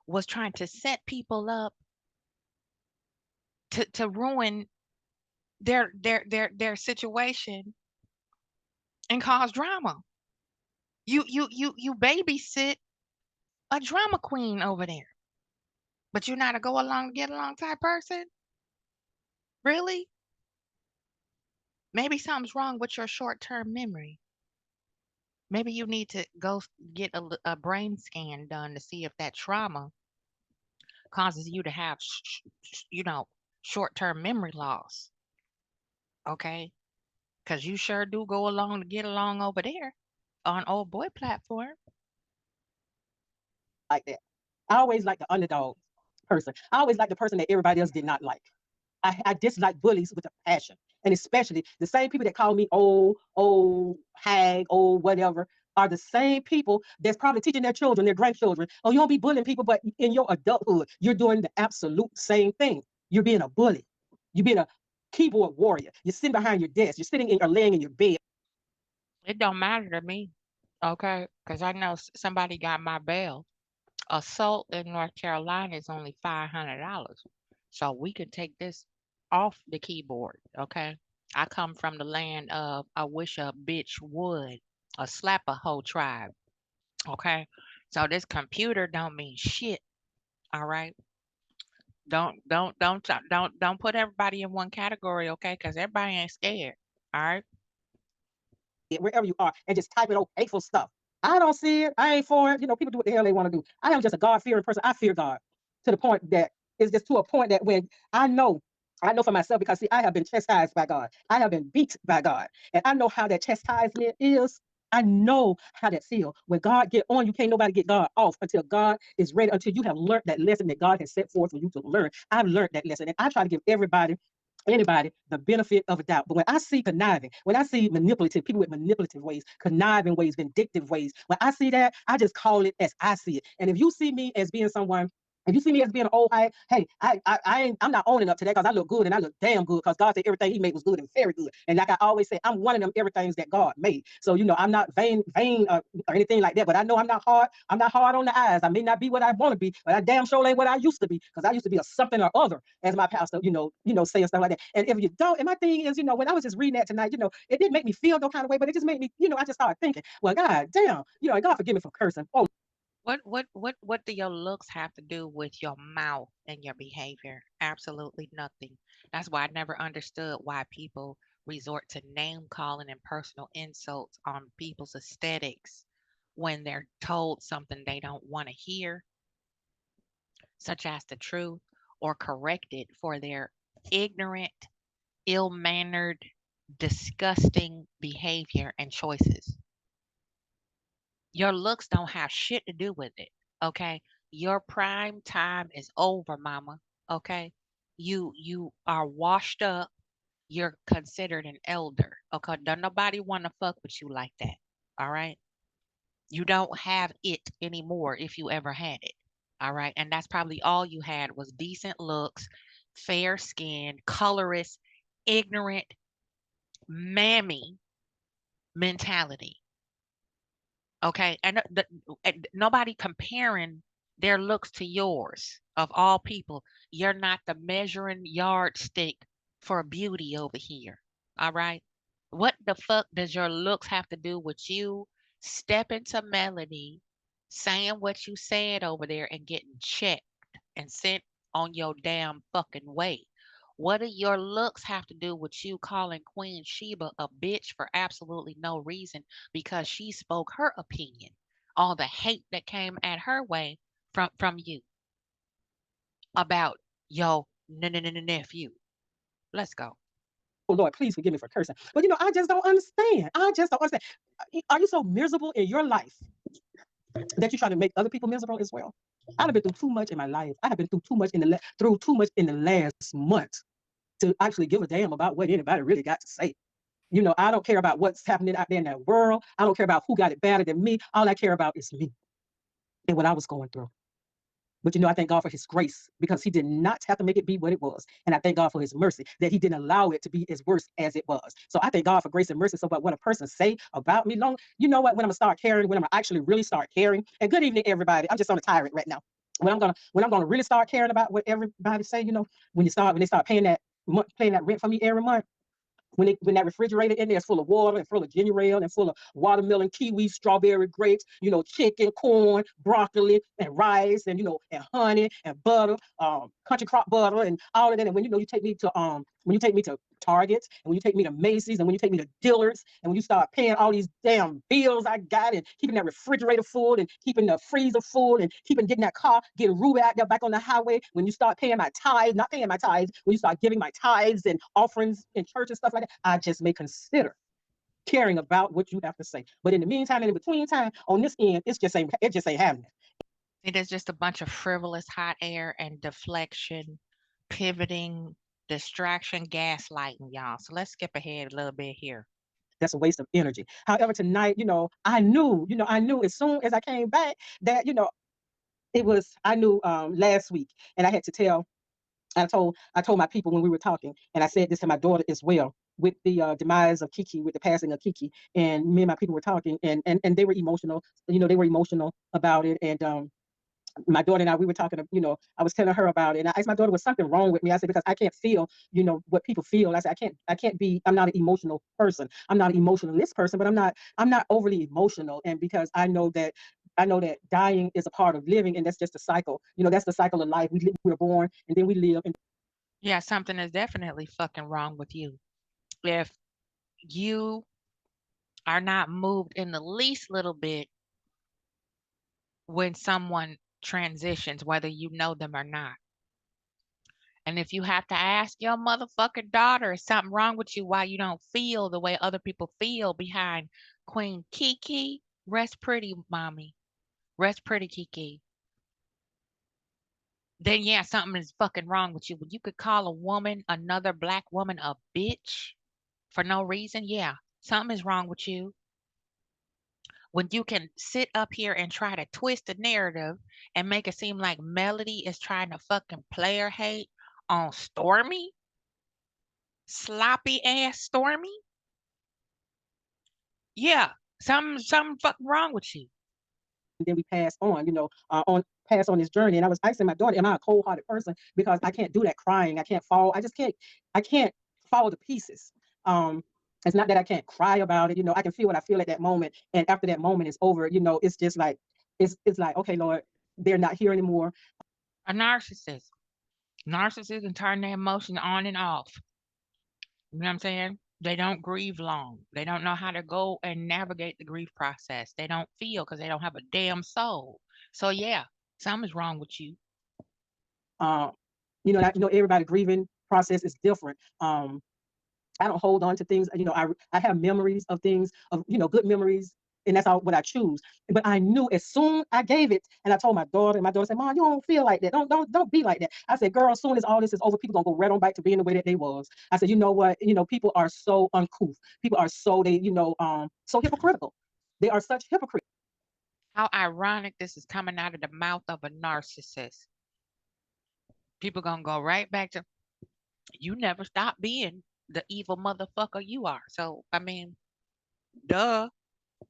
was trying to set people up to ruin their situation and cause drama? You babysit a drama queen over there, but you're not a go along get along type person. Really? Maybe something's wrong with your short term memory. Maybe you need to go get a brain scan done to see if that trauma causes you to have, short term memory loss. Okay? Because you sure do go along to get along over there on old boy platform. Like that. I always like the underdog person. I always like the person that everybody else did not like. I dislike bullies with a passion. And especially the same people that call me old hag, old whatever, are the same people that's probably teaching their children, their grandchildren, oh, you don't be bullying people, but in your adulthood, you're doing the absolute same thing. You're being a bully. You're being a keyboard warrior. You're sitting behind your desk. You're sitting in or laying in your bed. It don't matter to me. Okay? Because I know somebody got my bail. Assault in North Carolina is only $500. So we can take this off the keyboard. Okay? I come from the land of I wish a bitch would, or slap a whole tribe. Okay, so this computer don't mean shit. All right, don't put everybody in one category. Okay, because everybody ain't scared. All right. wherever you are and just typing old hateful stuff. I don't see it. I ain't for it. People do what the hell they want to do. I am just a God fearing person. I fear God to the point that it's just to a point that when I know, I know for myself because see, I have been chastised by God. I have been beat by God, and I know how that chastisement is. I know how that feels. When God get on, you can't nobody get God off until God is ready, until you have learned that lesson that God has set forth for you to learn. I've learned that lesson, and I try to give everybody anybody the benefit of a doubt. But when I see conniving, when I see manipulative people with manipulative ways, conniving ways, vindictive ways, when I see that, I just call it as I see it. And if you see me as being someone, if you see me as being an old high, hey, I'm not owning up to that because I look good and I look damn good because God said everything He made was good and very good. And like I always say, I'm one of them everythings that God made. So I'm not vain or anything like that. But I know I'm not hard. I'm not hard on the eyes. I may not be what I want to be, but I damn sure ain't what I used to be because I used to be a something or other, as my pastor, saying stuff like that. And if you don't, and my thing is, when I was just reading that tonight, it didn't make me feel no kind of way, but it just made me, I just started thinking, well, God damn, and God forgive me for cursing. Oh, What do your looks have to do with your mouth and your behavior? Absolutely nothing. That's why I never understood why people resort to name calling and personal insults on people's aesthetics when they're told something they don't want to hear, such as the truth, or corrected for their ignorant, ill-mannered, disgusting behavior and choices. Your looks don't have shit to do with it. Okay. Your prime time is over, mama. Okay. You are washed up. You're considered an elder. Okay. Don't nobody want to fuck with you like that. All right. You don't have it anymore if you ever had it. All right. And that's probably all you had was decent looks, fair skin, colorist, ignorant, mammy mentality. Okay, and nobody comparing their looks to yours of all people. You're not the measuring yardstick for beauty over here. All right. What the fuck does your looks have to do with you stepping to melody, saying what you said over there and getting checked and sent on your damn fucking way? What do your looks have to do with you calling Queen Sheba a bitch for absolutely no reason because she spoke her opinion? All the hate that came at her way from you about yo nephew. Let's go. Lord, please forgive me for cursing. But I just don't understand. I just don't understand. Are you so miserable in your life that you try to make other people miserable as well? I've been through too much in my life. I have been through too much through too much in the last month to actually give a damn about what anybody really got to say. I don't care about what's happening out there in that world. I don't care about who got it better than me. All I care about is me and what I was going through. But I thank God for His grace because He did not have to make it be what it was. And I thank God for His mercy that He didn't allow it to be as worse as it was. So I thank God for grace and mercy. So, but what a person say about me, long, you know what? When I'm gonna start caring, when I'm gonna actually really start caring. And good evening, everybody. I'm just on a tirade right now. When I'm gonna really start caring about what everybody say, when they start paying that rent for me every month, when that refrigerator in there is full of water and full of ginger ale and full of watermelon, kiwi, strawberry, grapes, chicken, corn, broccoli, and rice, and and honey and butter, country crop butter, and all of that. And when you take me to Target, and when you take me to Macy's, and when you take me to Dillard's, and when you start paying all these damn bills I got, and keeping that refrigerator full, and keeping the freezer full, and keeping getting that car, getting Ruby out there back on the highway, when you start paying my tithes, not paying my tithes, when you start giving my tithes and offerings in church and stuff like that, I just may consider caring about what you have to say. But in the meantime, and in between time, on this end, it just ain't happening. It is just a bunch of frivolous hot air and deflection, pivoting, distraction, gaslighting, y'all. So let's skip ahead a little bit here. That's a waste of energy. However, tonight, I knew as soon as I came back that, I knew last week, and I had to tell, I told my people when we were talking, and I said this to my daughter as well, with the demise of Kiki, with the passing of Kiki, and me and my people were talking, and they were emotional. They were emotional about it, and my daughter and I, we were talking, I was telling her about it. And I asked my daughter, was something wrong with me? I said, because I can't feel, what people feel. I said, I can't be, I'm not an emotional person. I'm not an emotionalist person, but I'm not overly emotional. And because I know that dying is a part of living, and that's just a cycle. That's the cycle of life. We're born, and then we live. And Yeah, something is definitely fucking wrong with you. If you are not moved in the least little bit when someone transitions, whether you know them or not. And if you have to ask your motherfucking daughter, is something wrong with you why you don't feel the way other people feel behind Queen Kiki? Rest pretty, mommy. Rest pretty, Kiki. Then yeah, something is fucking wrong with you. When you could call a woman, another black woman, a bitch for no reason, yeah, something is wrong with you. When you can sit up here and try to twist the narrative and make it seem like Melody is trying to fucking player hate on Stormy, sloppy ass Stormy, yeah, something fucking wrong with you. then we pass on this journey. And I was asking my daughter, am I a cold-hearted person? Because I can't do that crying. I can't fall. I can't fall to pieces. Um, it's not that I can't cry about it. I can feel what I feel at that moment. And after that moment is over, it's just like, it's like, okay, Lord, they're not here anymore. A narcissist. Narcissists can turn their emotions on and off. You know what I'm saying? They don't grieve long. They don't know how to go and navigate the grief process. They don't feel because they don't have a damn soul. So yeah, something's wrong with you. Um, everybody grieving process is different. I don't hold on to things. I have memories of things, of good memories, and that's all what I choose. But I knew as soon I gave it, and I told my daughter, and my daughter said, "Mom, you don't feel like that. Don't be like that." I said, "Girl, as soon as all this is over, people gonna go right on back to being the way that they was." I said, "You know what? People are so uncouth. People are so hypocritical. They are such hypocrites." How ironic this is coming out of the mouth of a narcissist. People gonna go right back to you never stop being the evil motherfucker you are. So I mean, duh.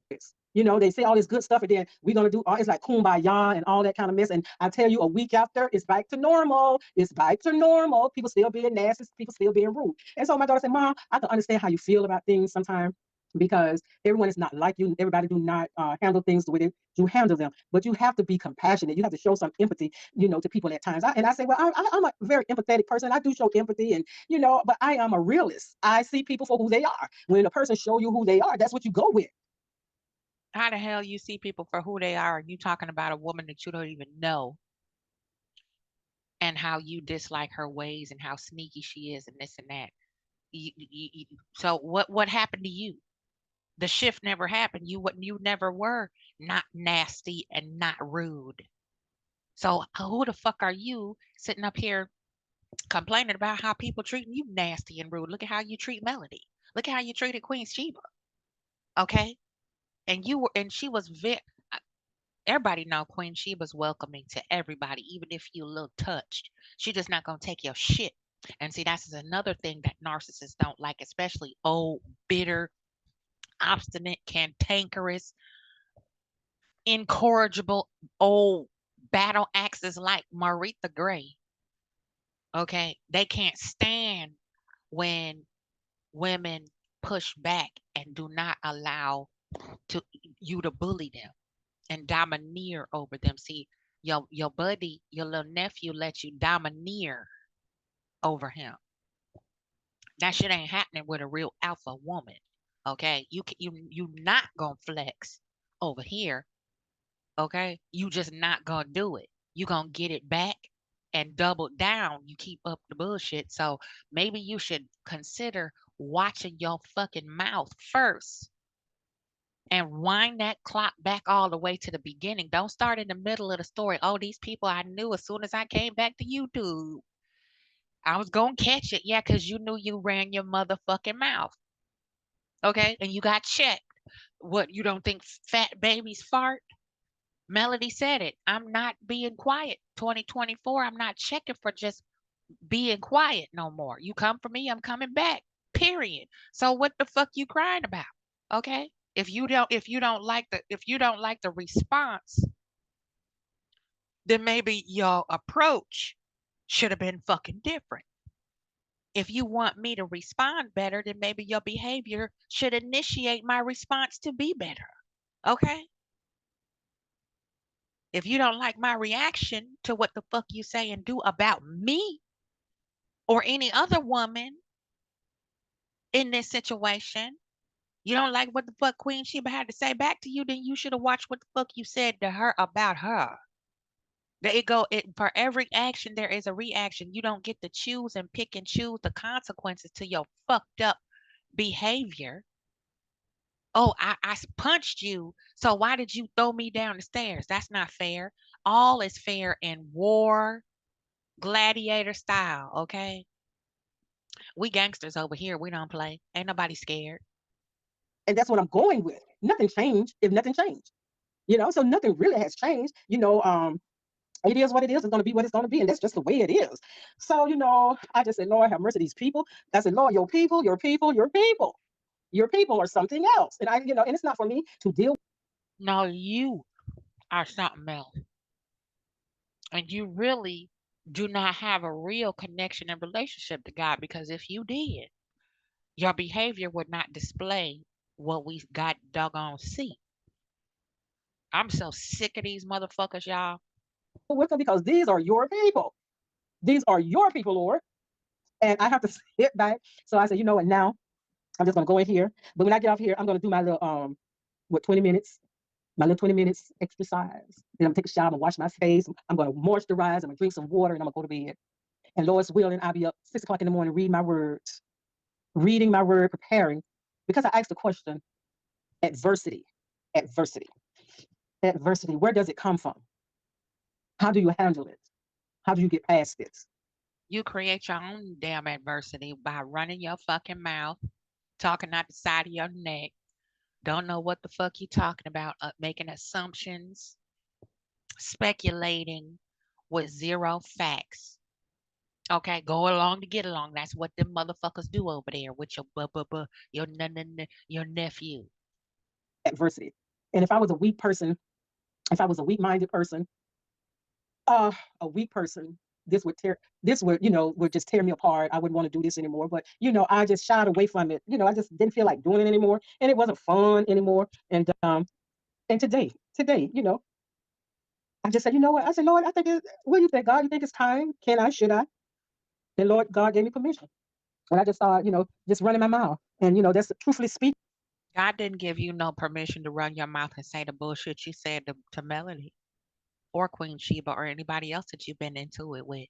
They say all this good stuff, and then we're gonna do all it's like kumbaya and all that kind of mess. And I tell you, a week after, it's back to normal. It's back to normal. People still being nasty, people still being rude. And so my daughter said, "Mom, I can understand how you feel about things sometimes." Because everyone is not like you. Everybody do not handle things the way that you handle them. But you have to be compassionate. You have to show some empathy, to people at times. And I say, well, I'm a very empathetic person. I do show empathy, and but I am a realist. I see people for who they are. When a person show you who they are, that's what you go with. How the hell you see people for who they are? You talking about a woman that you don't even know and how you dislike her ways and how sneaky she is and this and that. So what happened to you? The shift never happened. You never were not nasty and not rude. So who the fuck are you sitting up here complaining about how people treating you nasty and rude? Look at how you treat Melody. Look at how you treated Queen Sheba. Okay, and she was very. Everybody know Queen Sheba's welcoming to everybody, even if you a little touched. She just not gonna take your shit. And see, that's another thing that narcissists don't like, especially old, bitter, obstinate, cantankerous, incorrigible old battle axes like Marita Gray. Okay, they can't stand when women push back and do not allow to you to bully them and domineer over them. See, your buddy, your little nephew let you domineer over him. That shit ain't happening with a real alpha woman. Okay, you not gonna flex over here. Okay, you just not gonna do it. You gonna get it back and double down. You keep up the bullshit. So maybe you should consider watching your fucking mouth first and wind that clock back all the way to the beginning. Don't start in the middle of the story. Oh, these people I knew as soon as I came back to YouTube. I was gonna catch it, yeah, because you knew you ran your motherfucking mouth. Okay, and you got checked. What, you don't think fat babies fart? Melody said it. I'm not being quiet. 2024, I'm not checking for just being quiet no more. You come for me, I'm coming back. Period. So what the fuck you crying about? Okay? If you don't like the response, then maybe your approach should have been fucking different. If you want me to respond better, then maybe your behavior should initiate my response to be better. Okay? If you don't like my reaction to what the fuck you say and do about me or any other woman in this situation, you don't like what the fuck Queen Sheba had to say back to you, then you should have watched what the fuck you said to her about her. There it go. For every action, there is a reaction. You don't get to choose and pick and choose the consequences to your fucked up behavior. Oh, I punched you. So why did you throw me down the stairs? That's not fair. All is fair in war, gladiator style, okay? We gangsters over here. We don't play. Ain't nobody scared. And that's what I'm going with. Nothing changed if nothing changed. So nothing really has changed. It is what it is. It's going to be what it's going to be. And that's just the way it is. So, I just said, Lord, have mercy on these people. I said, Lord, your people, your people, your people, your people are something else. And it's not for me to deal. No, you are something else. And you really do not have a real connection and relationship to God because if you did, your behavior would not display what we got doggone see. I'm so sick of these motherfuckers, y'all. with them because these are your people. These are your people, Lord. And I have to sit back. So I said, you know what, now I'm just gonna go in here. But when I get off here, I'm gonna do my little 20 minutes, my little 20 minutes exercise. Then I'm gonna take a shower, I'm gonna wash my face, I'm gonna moisturize, I'm gonna drink some water, and I'm gonna go to bed. And Lord's willing, I'll be up 6 o'clock in the morning, reading my word, preparing. Because I asked the question, adversity, adversity, adversity, where does it come from? How do you handle it? How do you get past it? You create your own damn adversity by running your fucking mouth, talking out the side of your neck, don't know what the fuck you talking about, making assumptions, speculating with zero facts. Okay, go along to get along. That's what them motherfuckers do over there with your your nephew. Adversity. And if I was a weak person, if I was a weak-minded person, a weak person, this would, would just tear me apart. I wouldn't want to do this anymore. But I just shied away from it. I just didn't feel like doing it anymore, and it wasn't fun anymore. And today, I just said, you know what? I said, Lord, I think what do you think, God? You think it's time? Can I? Should I? And Lord, God gave me permission, and I just started, just running my mouth, and that's truthfully speaking. God didn't give you no permission to run your mouth and say the bullshit you said to Melody or Queen Sheba or anybody else that you've been into it with.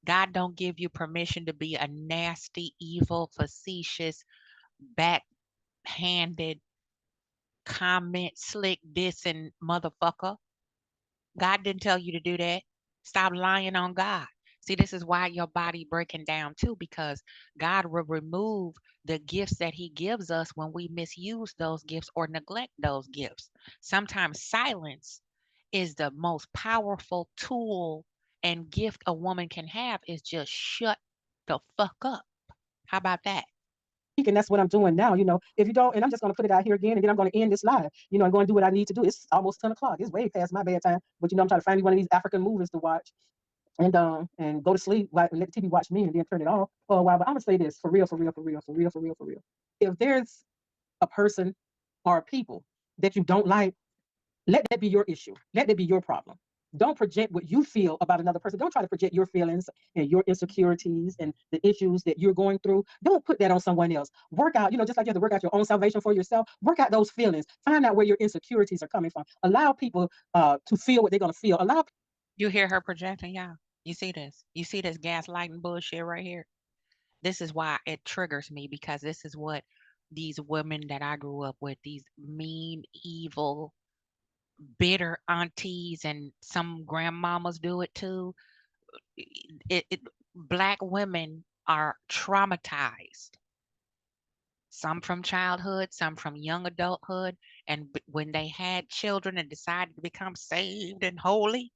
God don't give you permission to be a nasty, evil, facetious, backhanded, comment, slick, dissing motherfucker. God didn't tell you to do that. Stop lying on God. See, this is why your body breaking down too, because God will remove the gifts that He gives us when we misuse those gifts or neglect those gifts. Sometimes silence is the most powerful tool and gift a woman can have is just shut the fuck up. How about that? And that's what I'm doing now. If you don't, and I'm just going to put it out here again, and then I'm going to end this live. I'm going to do what I need to do. It's almost 10 o'clock. It's way past my bedtime. But I'm trying to find me one of these African movies to watch, and go to sleep, and let the TV watch me, and then turn it off for a while. But I'm gonna say this for real, for real, for real, for real, for real, for real. If there's a person or a people that you don't like, let that be your issue. Let that be your problem. Don't project what you feel about another person. Don't try to project your feelings and your insecurities and the issues that you're going through. Don't put that on someone else. Work out, just like you have to work out your own salvation for yourself, work out those feelings. Find out where your insecurities are coming from. Allow people to feel what they're going to feel. Allow. You hear her projecting, y'all? You see this? You see this gaslighting bullshit right here? This is why it triggers me because this is what these women that I grew up with, these mean, evil, bitter aunties and some grandmamas do it too. Black women are traumatized. Some from childhood, some from young adulthood, and when they had children and decided to become saved and holy,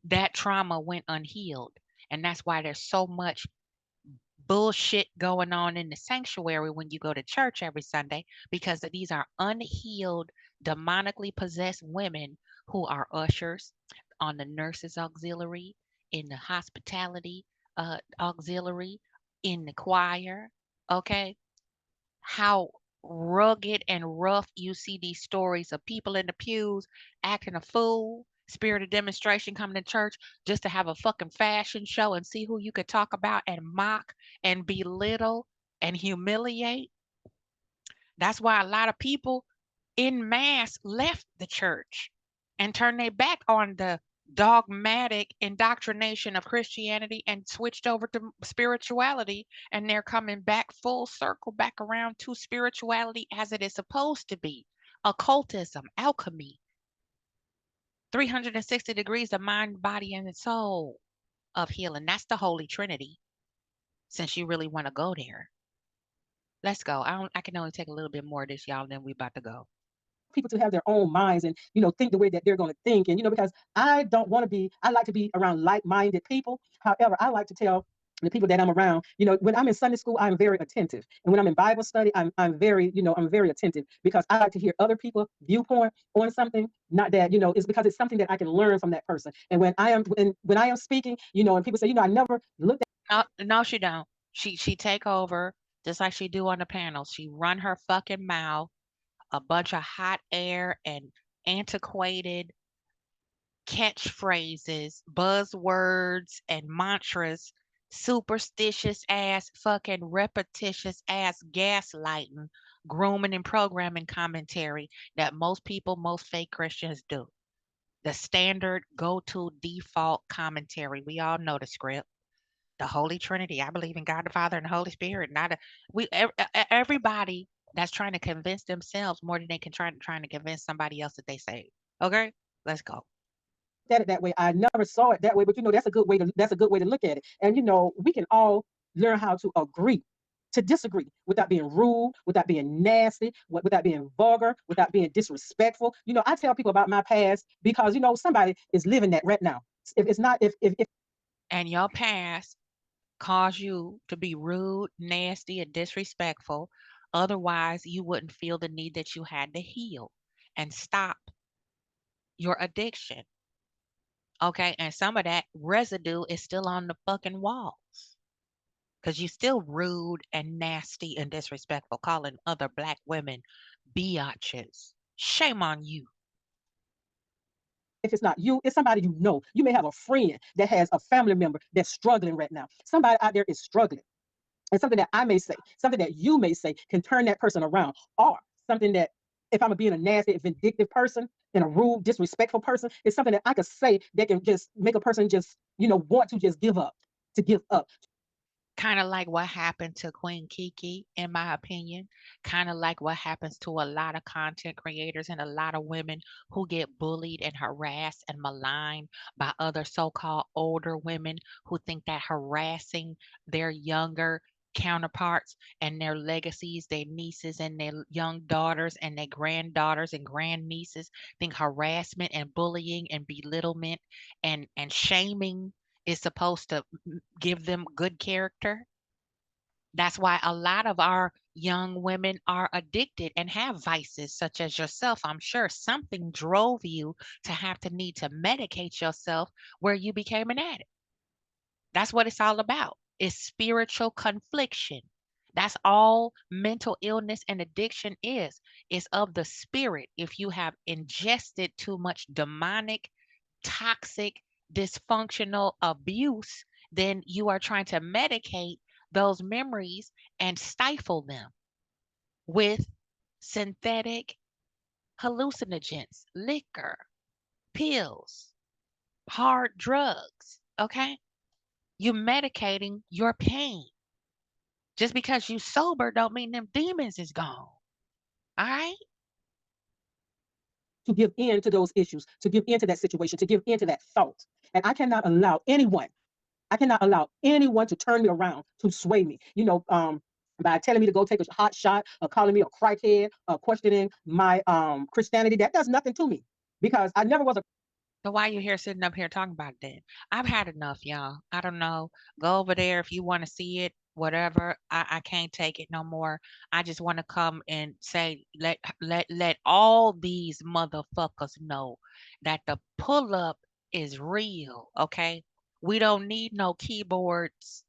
that trauma went unhealed. And that's why there's so much bullshit going on in the sanctuary when you go to church every Sunday because these are unhealed, demonically possessed women who are ushers. on the nurses auxiliary, in the hospitality auxiliary, in the choir. Okay, how rugged and rough you see these stories of people in the pews acting a fool, spirit of demonstration coming to church just to have a fucking fashion show and see who you could talk about and mock and belittle and humiliate. That's why a lot of people in mass left the church and turned their back on the dogmatic indoctrination of Christianity and switched over to spirituality. And they're coming back full circle, back around to spirituality as it is supposed to be: occultism, alchemy, 360 degrees of mind, body, and soul of healing. That's the Holy Trinity, since you really want to go there. Let's go. I can only take a little bit more of this, y'all, and then we about to go. people to have their own minds and think the way that they're going to think, and because I don't want to be, I like to be around like-minded people. However, I like to tell the people that I'm around, when I'm in Sunday school, I'm very attentive, and when I'm in Bible study, I'm very, I'm very attentive, because I like to hear other people's viewpoint on something. Not that, it's because it's something that I can learn from that person. And when I am speaking, and people say, I never looked No, no, she don't. She take over just like she do on the panels. She run her fucking mouth, a bunch of hot air and antiquated catchphrases, buzzwords, and mantras, superstitious ass, fucking repetitious ass gaslighting, grooming, and programming commentary that most people, most fake Christians do. The standard go to default commentary. We all know the script. The Holy Trinity. I believe in God the Father and the Holy Spirit. Not a, we everybody that's trying to convince themselves more than they can trying to convince somebody else that they say. Okay, let's go. at it that way. I never saw it that way, but that's a good way to look at it. And we can all learn how to agree to disagree without being rude, without being nasty, without being vulgar, without being disrespectful. I tell people about my past because somebody is living that right now. If it's not, if And your past caused you to be rude, nasty, and disrespectful. Otherwise, you wouldn't feel the need that you had to heal and stop your addiction. Okay, and some of that residue is still on the fucking walls. Because you still rude and nasty and disrespectful, calling other black women biatches. Shame on you. it's not you, it's somebody you know. You may have a friend that has a family member that's struggling right now. Somebody out there is struggling. And something that I may say, something that you may say can turn that person around. Or something that, if I'm being a nasty, vindictive person and a rude, disrespectful person, it's something that I could say that can just make a person just, want to just give up, to give up. Kind of like what happened to Queen Kiki, in my opinion. Kind of like what happens to a lot of content creators and a lot of women who get bullied and harassed and maligned by other so called older women who think that harassing their younger counterparts and their legacies, their nieces and their young daughters and their granddaughters and grandnieces, think harassment and bullying and belittlement and shaming is supposed to give them good character. That's why a lot of our young women are addicted and have vices, such as yourself. I'm sure something drove you to have to need to medicate yourself where you became an addict. That's what it's all about. It's spiritual confliction. That's all mental illness and addiction is. It's of the spirit. If you have ingested too much demonic, toxic, dysfunctional abuse, then you are trying to medicate those memories and stifle them with synthetic hallucinogens, liquor, pills, hard drugs. Okay? You're medicating your pain. Just because you sober don't mean them demons is gone. All right? To give in to those issues, to give in to that situation, to give in to that thought. And I cannot allow anyone to turn me around, to sway me. By telling me to go take a hot shot, or calling me a crackhead, or questioning my Christianity, that does nothing to me, because I never was a So why you here sitting up here talking about that? I've had enough, y'all. I don't know. Go over there if you want to see it, whatever. I can't take it no more. I just want to come and say, let all these motherfuckers know that the pull up is real, okay? We don't need no keyboards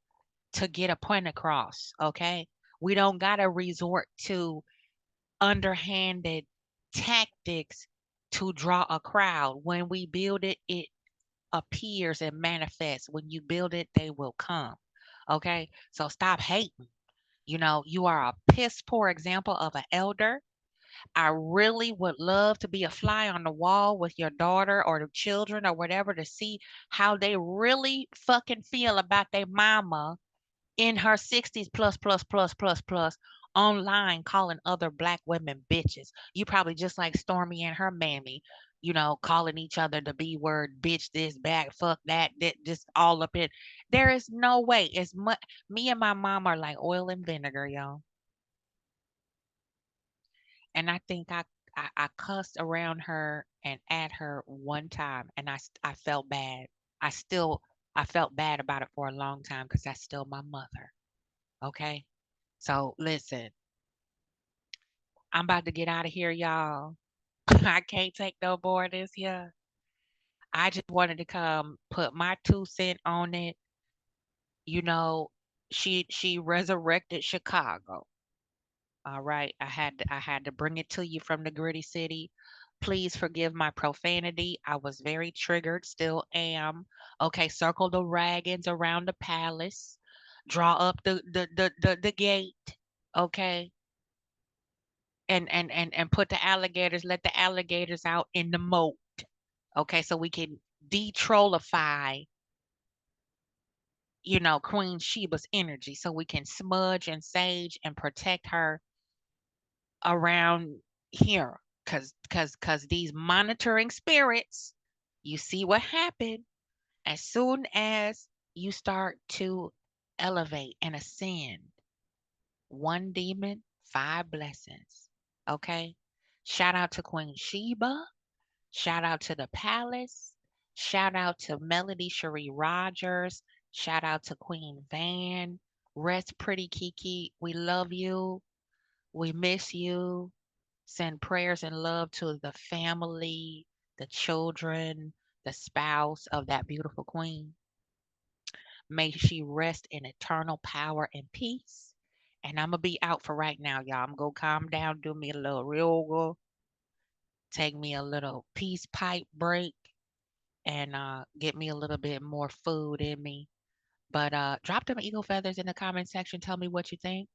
to get a point across, okay? We don't got to resort to underhanded tactics to draw a crowd. When we build it, it appears and manifests. When you build it, they will come. Okay? So stop hating. You are a piss poor example of an elder. I really would love to be a fly on the wall with your daughter or the children or whatever to see how they really fucking feel about their mama in her 60s plus plus plus plus plus online calling other black women bitches. You probably just like Stormy and her mammy, calling each other the B word, bitch this, back, fuck that, just all up in. There is no way. As much me and my mom are like oil and vinegar, y'all. And I think I cussed around her and at her one time, and I felt bad. I still I felt bad about it for a long time because that's still my mother. Okay. So listen, I'm about to get out of here, y'all. I can't take no more of this here. I just wanted to come put my 2 cent on it. You know, she resurrected Chicago. All right. I had to bring it to you from the gritty city. Please forgive my profanity. I was very triggered, still am. Okay, circle the wagons around the palace. Draw up the gate. Okay. And put the alligators, let the alligators out in the moat. Okay, so we can de-trollify, Queen Sheba's energy, so we can smudge and sage and protect her around here. Cause these monitoring spirits, you see what happened as soon as you start to elevate and ascend. One demon, five blessings. Okay. Shout out to Queen Sheba. Shout out to the Palace. Shout out to Melody Cherie Rogers. Shout out to Queen Van. Rest pretty Kiki. We love you. We miss you. Send prayers and love to the family, the children, the spouse of that beautiful queen. May she rest in eternal power and peace. And I'm going to be out for right now, y'all. I'm going to calm down, do me a little yoga, take me a little peace pipe break, and get me a little bit more food in me. But drop them eagle feathers in the comment section. Tell me what you think.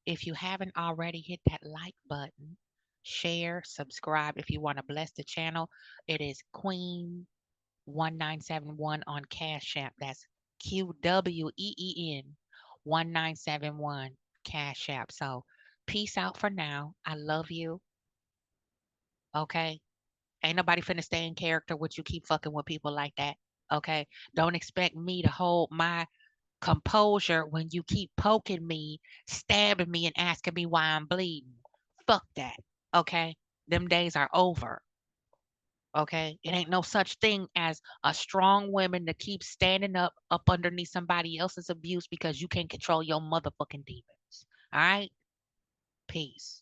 If you haven't already, hit that like button, share, subscribe if you want to bless the channel. It is Queen1971 on Cash App. That's QWEEN 1971 Cash App. So peace out for now. I love you. Okay. Ain't nobody finna stay in character with you keep fucking with people like that. Okay. Don't expect me to hold my composure when you keep poking me, stabbing me, and asking me why I'm bleeding. Fuck that. Okay. Them days are over. Okay. It ain't no such thing as a strong woman to keep standing up underneath somebody else's abuse because you can't control your motherfucking demons. All right. Peace.